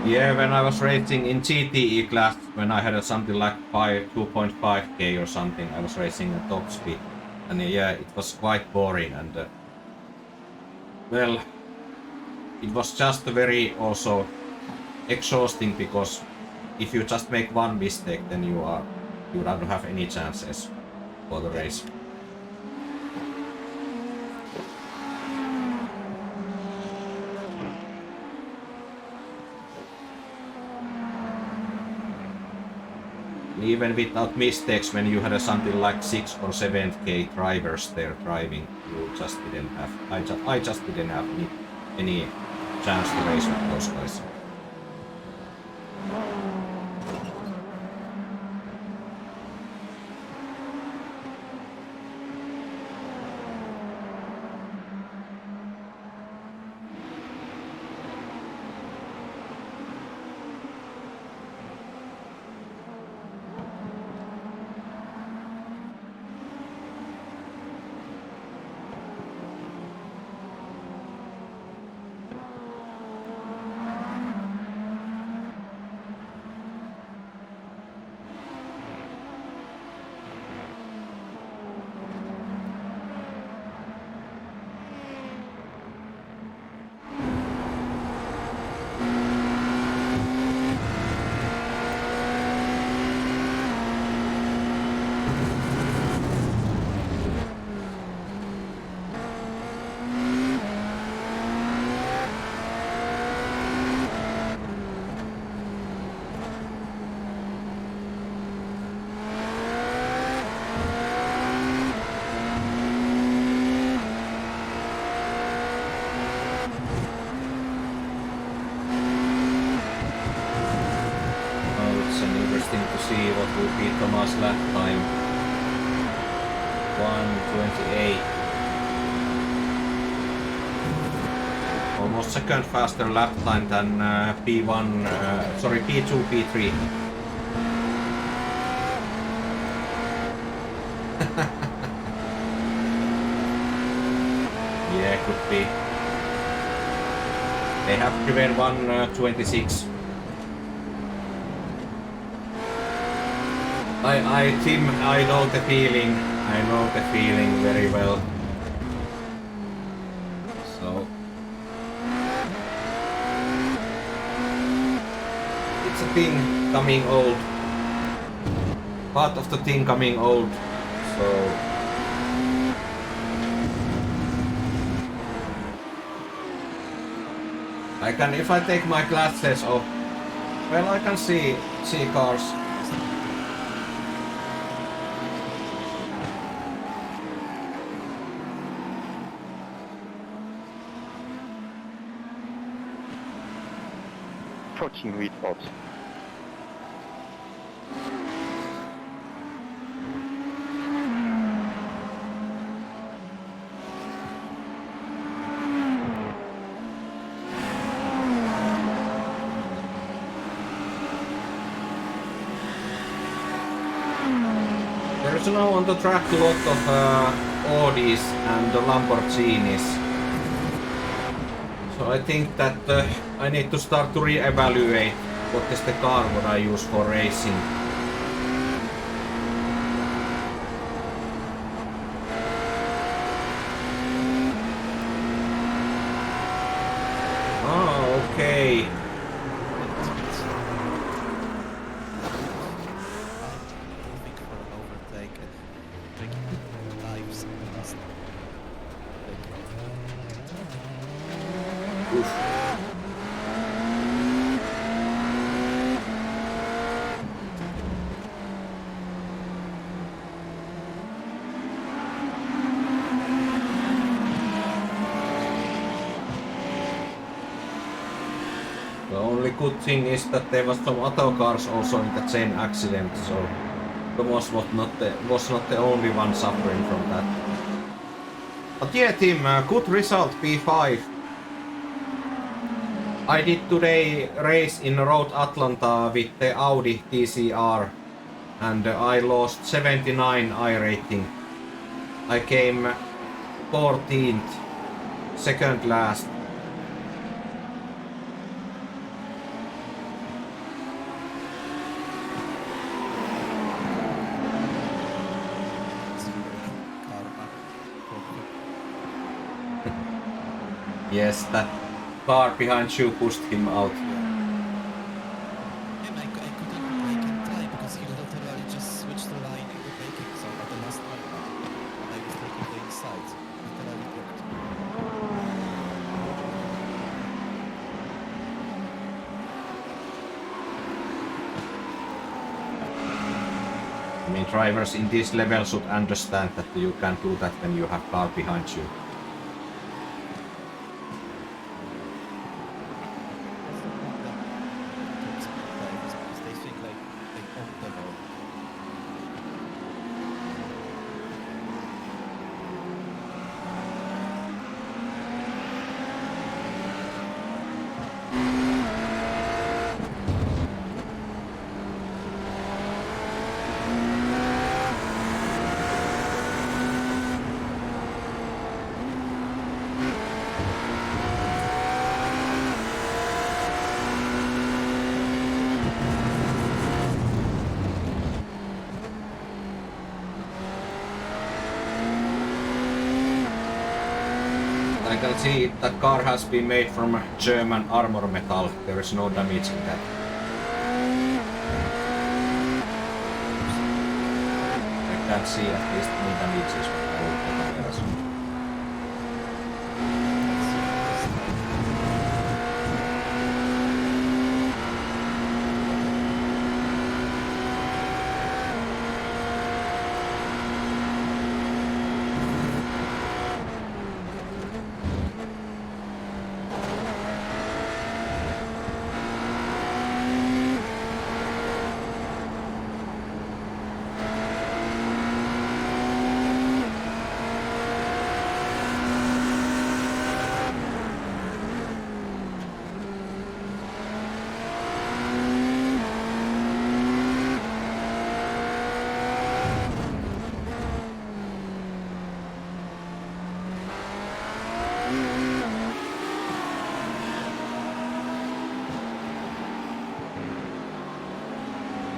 Yeah, when I was racing in GTE class, when I had something like 2.5k or something, I was racing at top speed. And yeah, it was quite boring and well, it was just very also exhausting because if you just make one mistake, then you don't have any chances for the race. Even without mistakes, when you had something like 6 or 7k drivers there driving, you just didn't have. I just didn't have any chance to race with those guys. See what will be Tomasz lap time. 1:28. Almost second faster lap time than P2, P3. Yeah, could be. They have driven 1:26. Tim, I know the feeling. I know the feeling very well. thing coming old. Part of the thing coming old. So I can, if I take my glasses off, well, I can see cars. Approaching with odds. There's now on the track a lot of Audis and Lamborghinis. So I think that I need to start to re-evaluate what is the car what I use for racing. Ah, okay. Moving for an overtake and taking dives in the last The only good thing is that there was some other cars also in that same accident, so Tomasz was not the only one suffering from that. But yeah, Tim, good result, P5. I did today race in Road Atlanta with the Audi TCR and I lost 79 I rating. I came 14th, second last. Yes, that car behind you pushed him out. And I couldn't brake in time because he literally just switched the line in the braking zone at the last moment. I was taking the inside. Literally blocked. I mean, drivers in this level should understand that you can't do that when you have car behind you. They think like they own the road. I can see that car has been made from German armor metal. There is no damage in that. I can't see at least any damages with the cameras.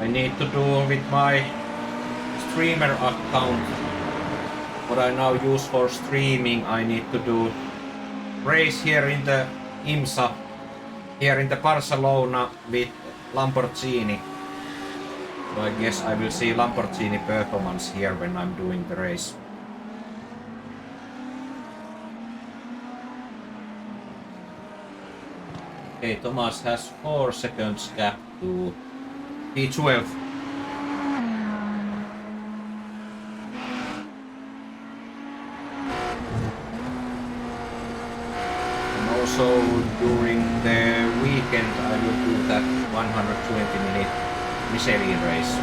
I need to do with my streamer account, what I now use for streaming. I need to do race here in the IMSA, here in the Barcelona with Lamborghini. So I guess I will see Lamborghini performance here when I'm doing the race. Okay, Tomasz has 4 seconds gap to P12. And also during the weekend I will do that 120-minute Michelin race.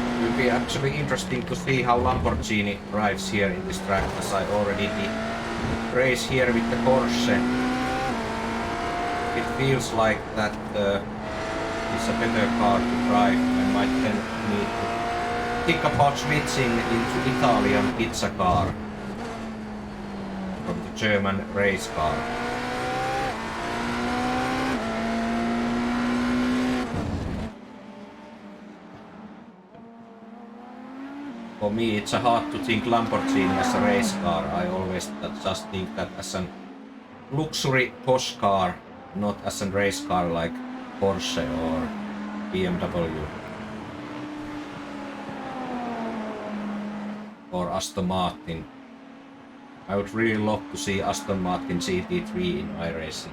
It will be actually interesting to see how Lamborghini drives here in this track, as I already did race here with the Porsche. It feels like that it's a better car to drive. I might then need to think about switching into Italian pizza car from the German race car. For me, it's hard to think Lamborghini as a race car. I always just think that as a luxury posh car, not as a race car like Porsche or BMW. Or Aston Martin. I would really love to see Aston Martin GT3 in iRacing.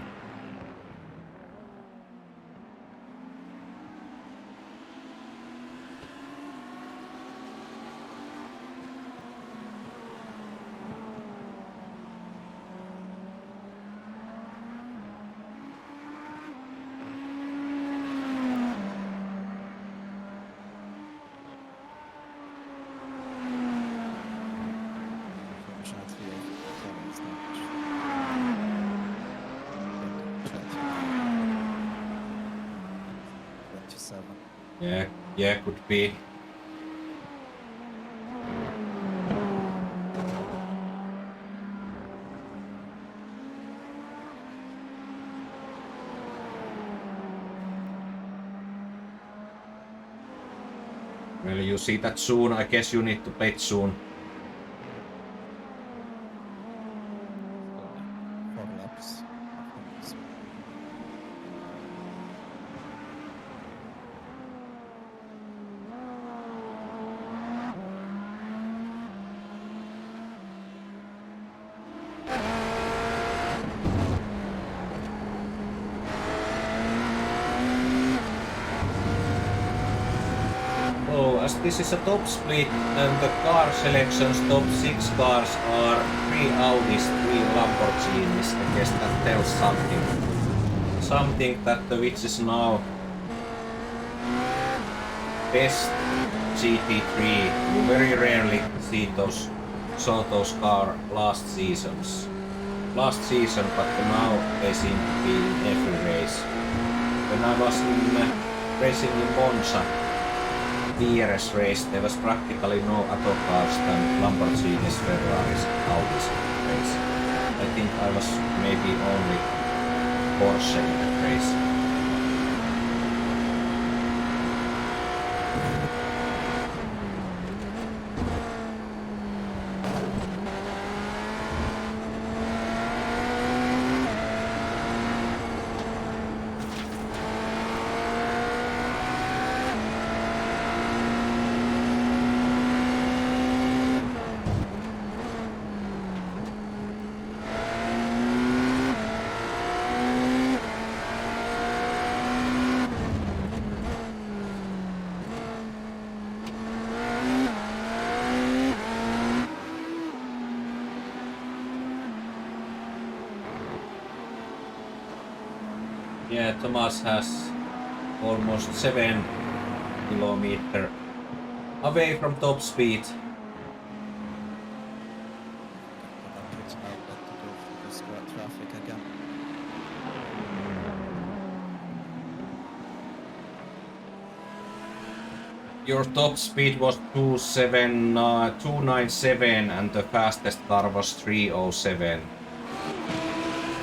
Unfortunately, it's not much. Yeah, could be. Well, you see that soon. I guess you need to play it soon. 4 laps. Oh, as this is a top split and the car selections top 6 cars are 3 Audis, 3 Lamborghinis, I guess that tells something. Something that which is now best GT3. You very rarely saw those cars last season, but now they seem to be in every race. When I was racing in Monza, DRS race, there was practically no other cars than Lamborghinis, Ferraris, Audis race. I think I was maybe only Porsche in that race. Yeah, Tomasz has almost 7 kilometers away from top speed. It's now got to go through the square traffic again. Your top speed was 297 and the fastest car was 307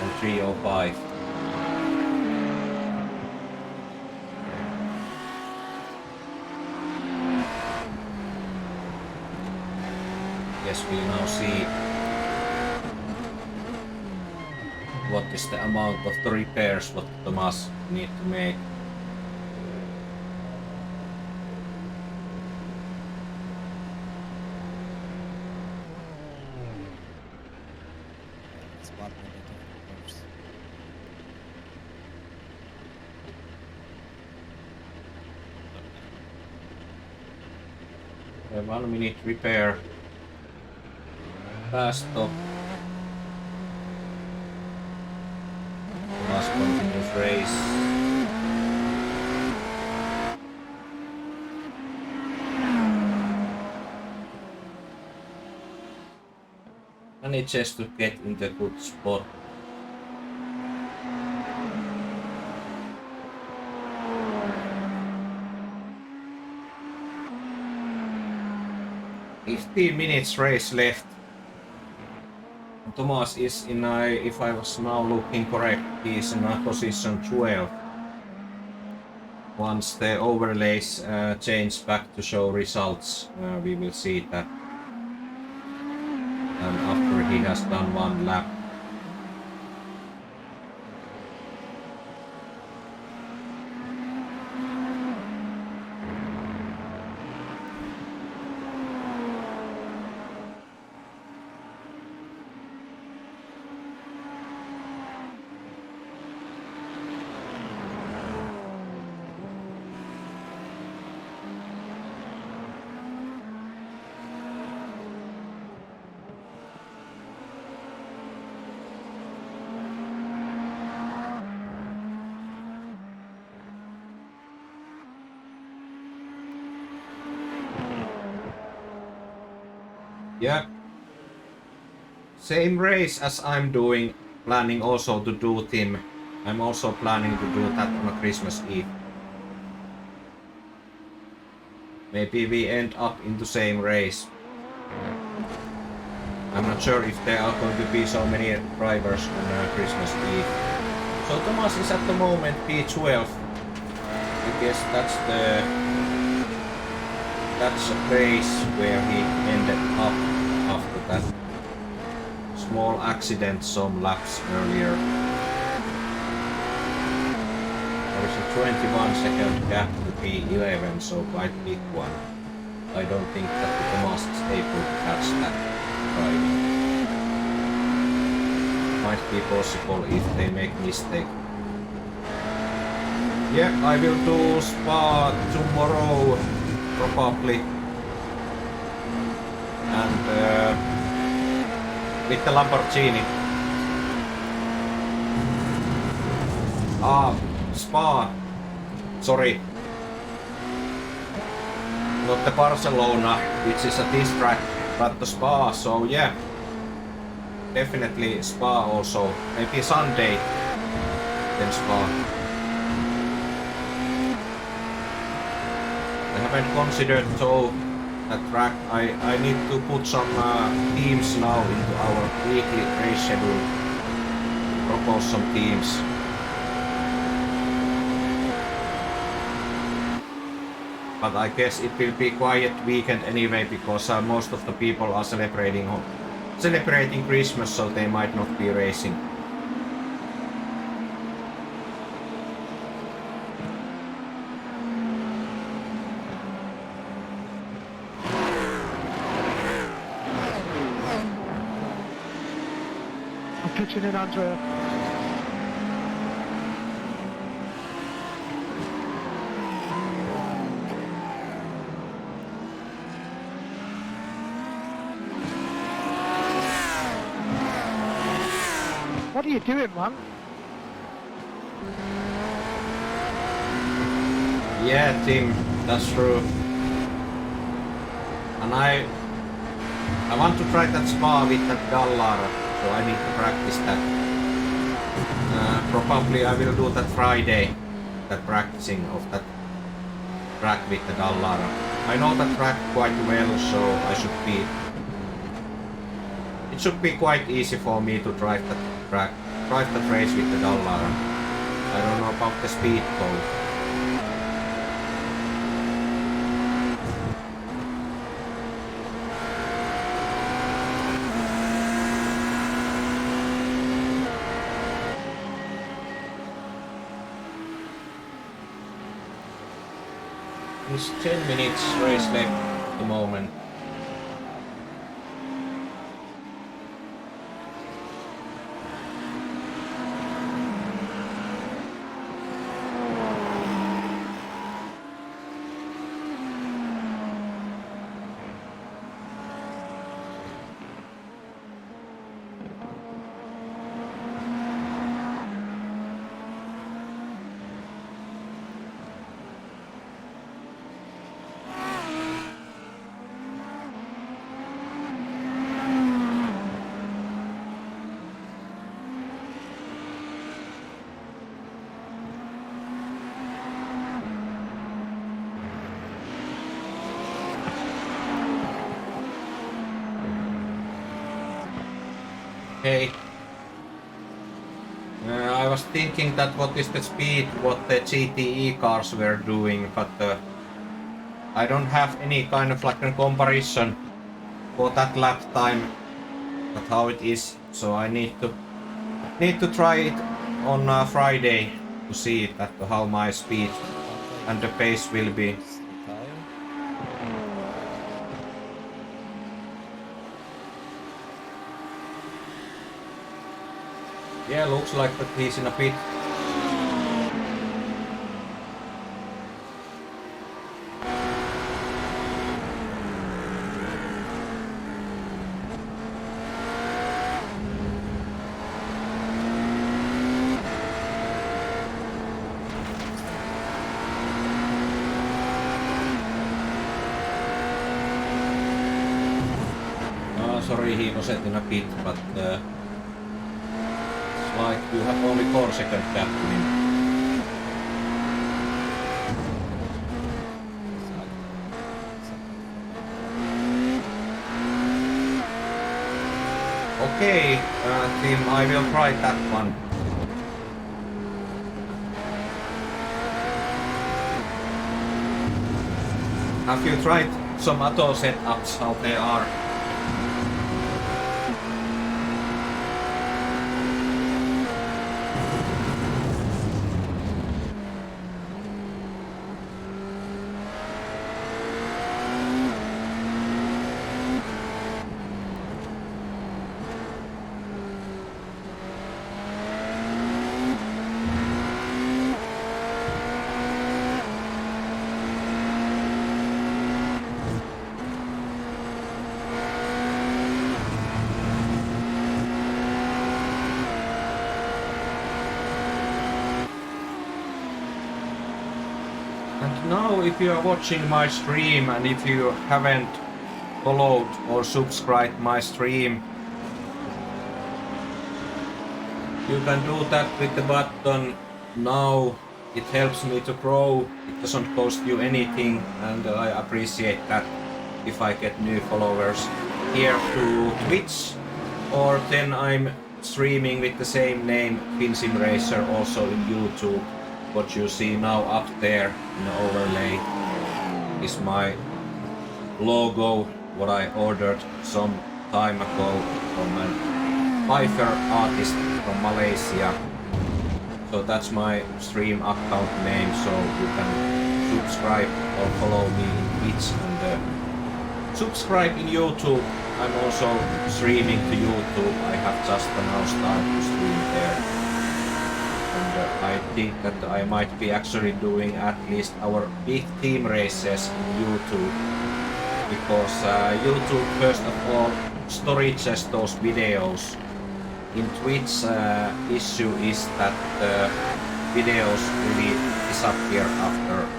or 305. Yes, we now see what is the amount of the repairs what Tomasz need to make. It's bad when they don't reverse. A 1 minute repair. Fast stop. Tomasz continues race. Manages to get in the good spot. "15 minutes race left. Tomasz is in if I was now looking correct, he is in position 12. Once the overlays change back to show results, we will see that. And after he has done 1 lap. Yeah. Same race as I'm doing, planning also to do, Tim. I'm also planning to do that on a Christmas Eve. Maybe we end up in the same race. I'm not sure if there are going to be so many drivers on Christmas Eve. So Tomasz is at the moment P12. I guess that's a place where he ended up after that small accident some laps earlier. There is a 21-second gap to P11, so quite big one. I don't think that Tomasz is able to catch that driving. Might be possible if they make mistake. Yeah, I will do Spa tomorrow probably. And with the Lamborghini. Spa. Sorry. Not the Barcelona, which is a test track, but the Spa, so yeah. Definitely Spa also. Maybe Sunday, then Spa. I haven't considered so that track. I need to put some teams now into our weekly race schedule. Propose some teams. But I guess it will be quiet weekend anyway, because most of the people are celebrating Christmas, so they might not be racing. I'm pitching in, Andrea. What are you doing, man? Yeah, Tim, that's true. And I want to try that Spa with that Dallara, so I need to practice that. Probably I will do that Friday, that practicing of that track with the Dallara. I know that track quite well, so it should be quite easy for me to drive that race with the Dallara. I don't know about the speed though. It's 10 minutes race left at the moment. Hey, I was thinking that what is the speed what the GTE cars were doing, but I don't have any kind of like a comparison for that lap time, but how it is. So I need to try it on Friday to see that how my speed and the pace will be. Yeah, looks like that he's in a pit. Sorry, he wasn't in a pit, but like you have only 4 second gap to him. Okay, team, I will try that one. Have you tried some auto setups, how they are? And now if you are watching my stream and if you haven't followed or subscribed my stream, you can do that with the button now. It helps me to grow, it doesn't cost you anything, and I appreciate that if I get new followers here to Twitch, or then I'm streaming with the same name, FinSim Racer, also in YouTube. What you see now up there in the overlay is my logo, what I ordered some time ago from a Pfeiffer artist from Malaysia. So that's my stream account name, so you can subscribe or follow me in Twitch and subscribe in YouTube. I'm also streaming to YouTube. I have just now started to stream there. And I think that I might be actually doing at least our big team races in YouTube, because YouTube first of all storages those videos. In Twitch, issue is that videos really disappear after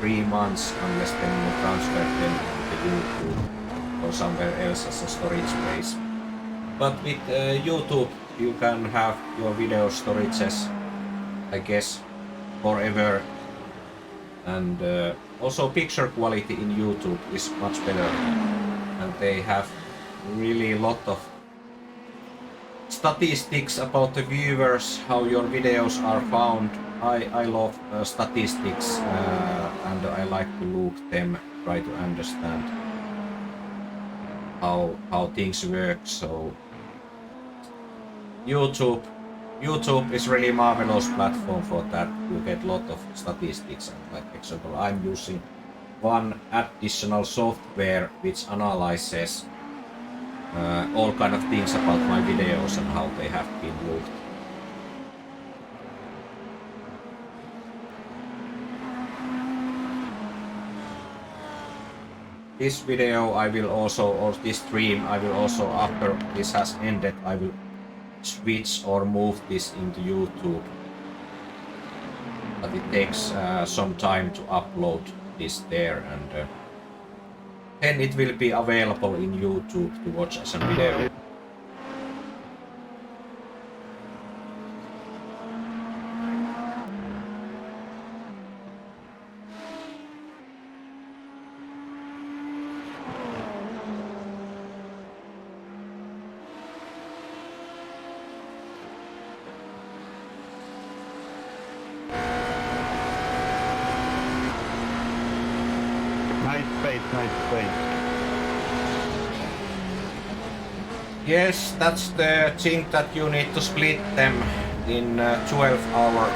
3 months unless then you transfer them to YouTube or somewhere else as a storage space. But with YouTube you can have your video storages, I guess, forever, and also picture quality in YouTube is much better, and they have really a lot of statistics about the viewers, how your videos are found. I love statistics and I like to look them, try to understand how things work. So YouTube is really marvelous platform for that. You get a lot of statistics, and like example I'm using one additional software which analyzes all kind of things about my videos and how they have been looked. This video I will also, or this stream I will also, after this has ended, I will switch or move this into YouTube. But it takes some time to upload this there, and then it will be available in YouTube to watch as a video. Nice space. Yes, that's the thing, that you need to split them in 12 hour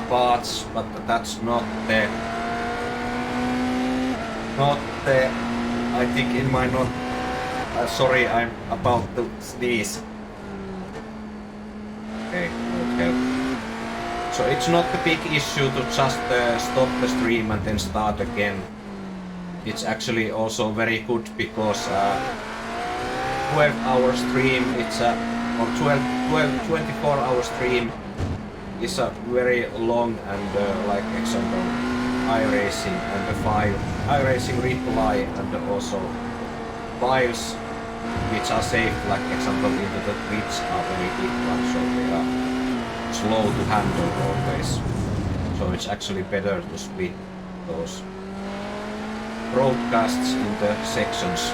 parts, but that's not the I think in my not sorry, I'm about to sneeze. Okay, won't help. So it's not a big issue to just stop the stream and then start again. It's actually also very good because 12-hour stream, it's a or 24-hour stream is a very long and like example iRacing and the file iRacing reply and also files which are saved, like example into the grids are very big ones, so they are slow to handle always. So it's actually better to split those broadcasts into sections.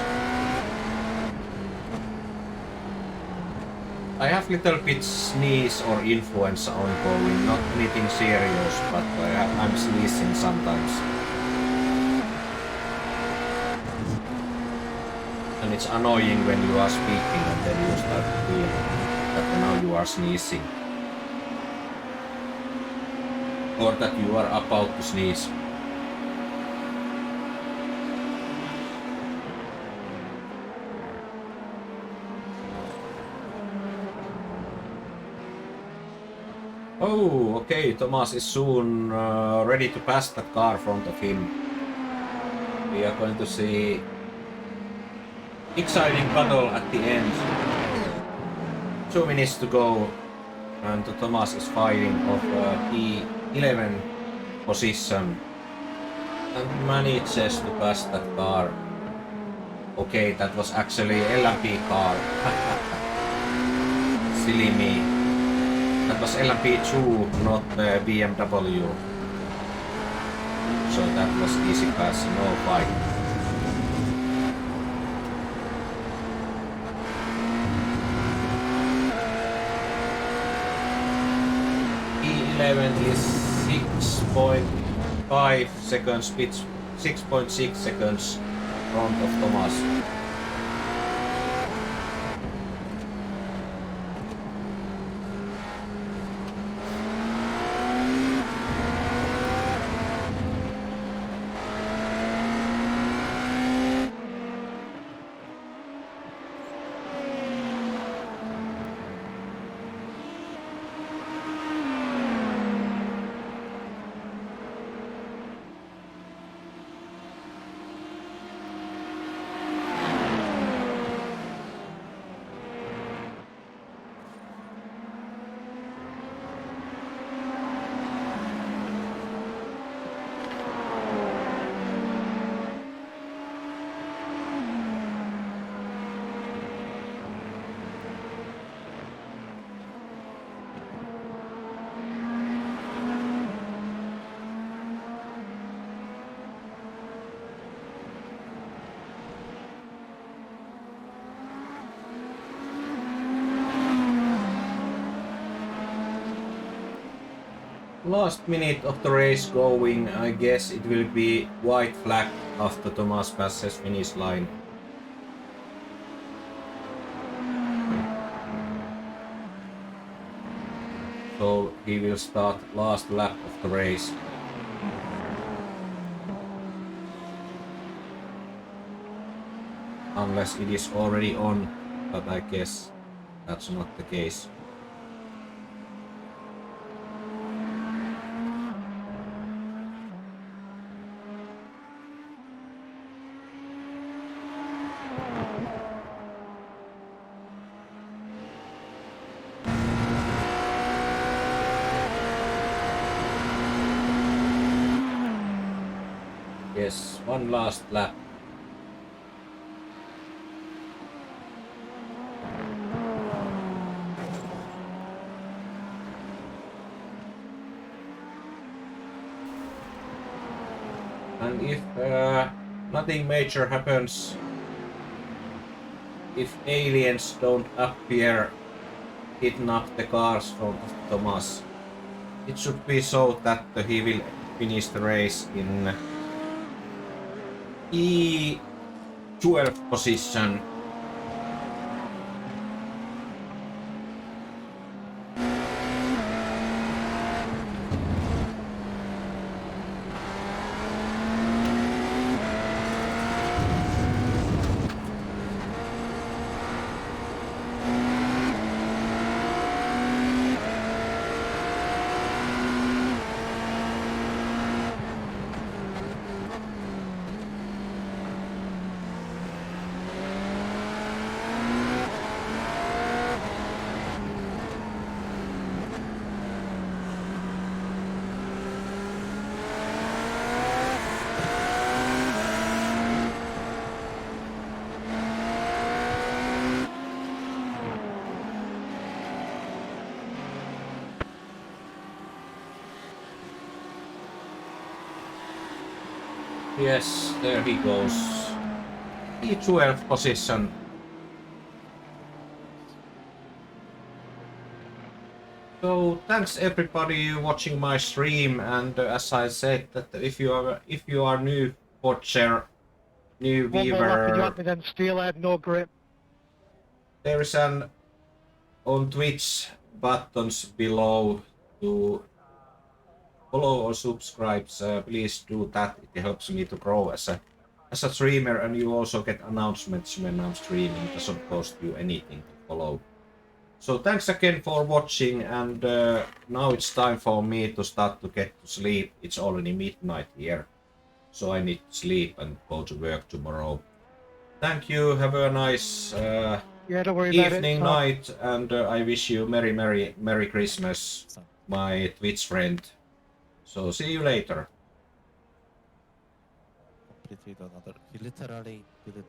I have little bit sneeze or influenza ongoing, not anything serious, but I'm sneezing sometimes. And it's annoying when you are speaking and then you start to feel that now you are sneezing. Or that you are about to sneeze. Oh, okay, Tomasz is soon ready to pass that car in front of him. We are going to see exciting battle at the end. 2 minutes to go, and Tomasz is fighting of P11 position and manages to pass that car. Okay, that was actually LMP car. Silly me. That was LMP2, not BMW. So that was easy pass, no fight. P11 is 6.5 seconds, 6.6 seconds front of Tomasz. Last minute of the race going, I guess it will be white flag after Tomasz passes finish line. So he will start last lap of the race. unless it is already on, but I guess that's not the case. Yes, one last lap. And if nothing major happens, if aliens don't appear, kidnap the cars from Tomasz, it should be so that he will finish the race in E12 position. Yes, there he goes. E12 position. So thanks everybody watching my stream, and as I said, that if you are new watcher, new One more lap and you viewer, want me then steelhead, no grip. there is an on Twitch buttons below to follow or subscribe. Please do that. It helps me to grow as a streamer, and you also get announcements when I'm streaming. It doesn't cost you anything to follow. So thanks again for watching, and now it's time for me to start to get to sleep. It's already midnight here, so I need to sleep and go to work tomorrow. Thank you. Have a nice Yeah, don't worry about it. evening, night, and I wish you Merry Christmas, So, my Twitch friend. So see you later. completely another. He literally did it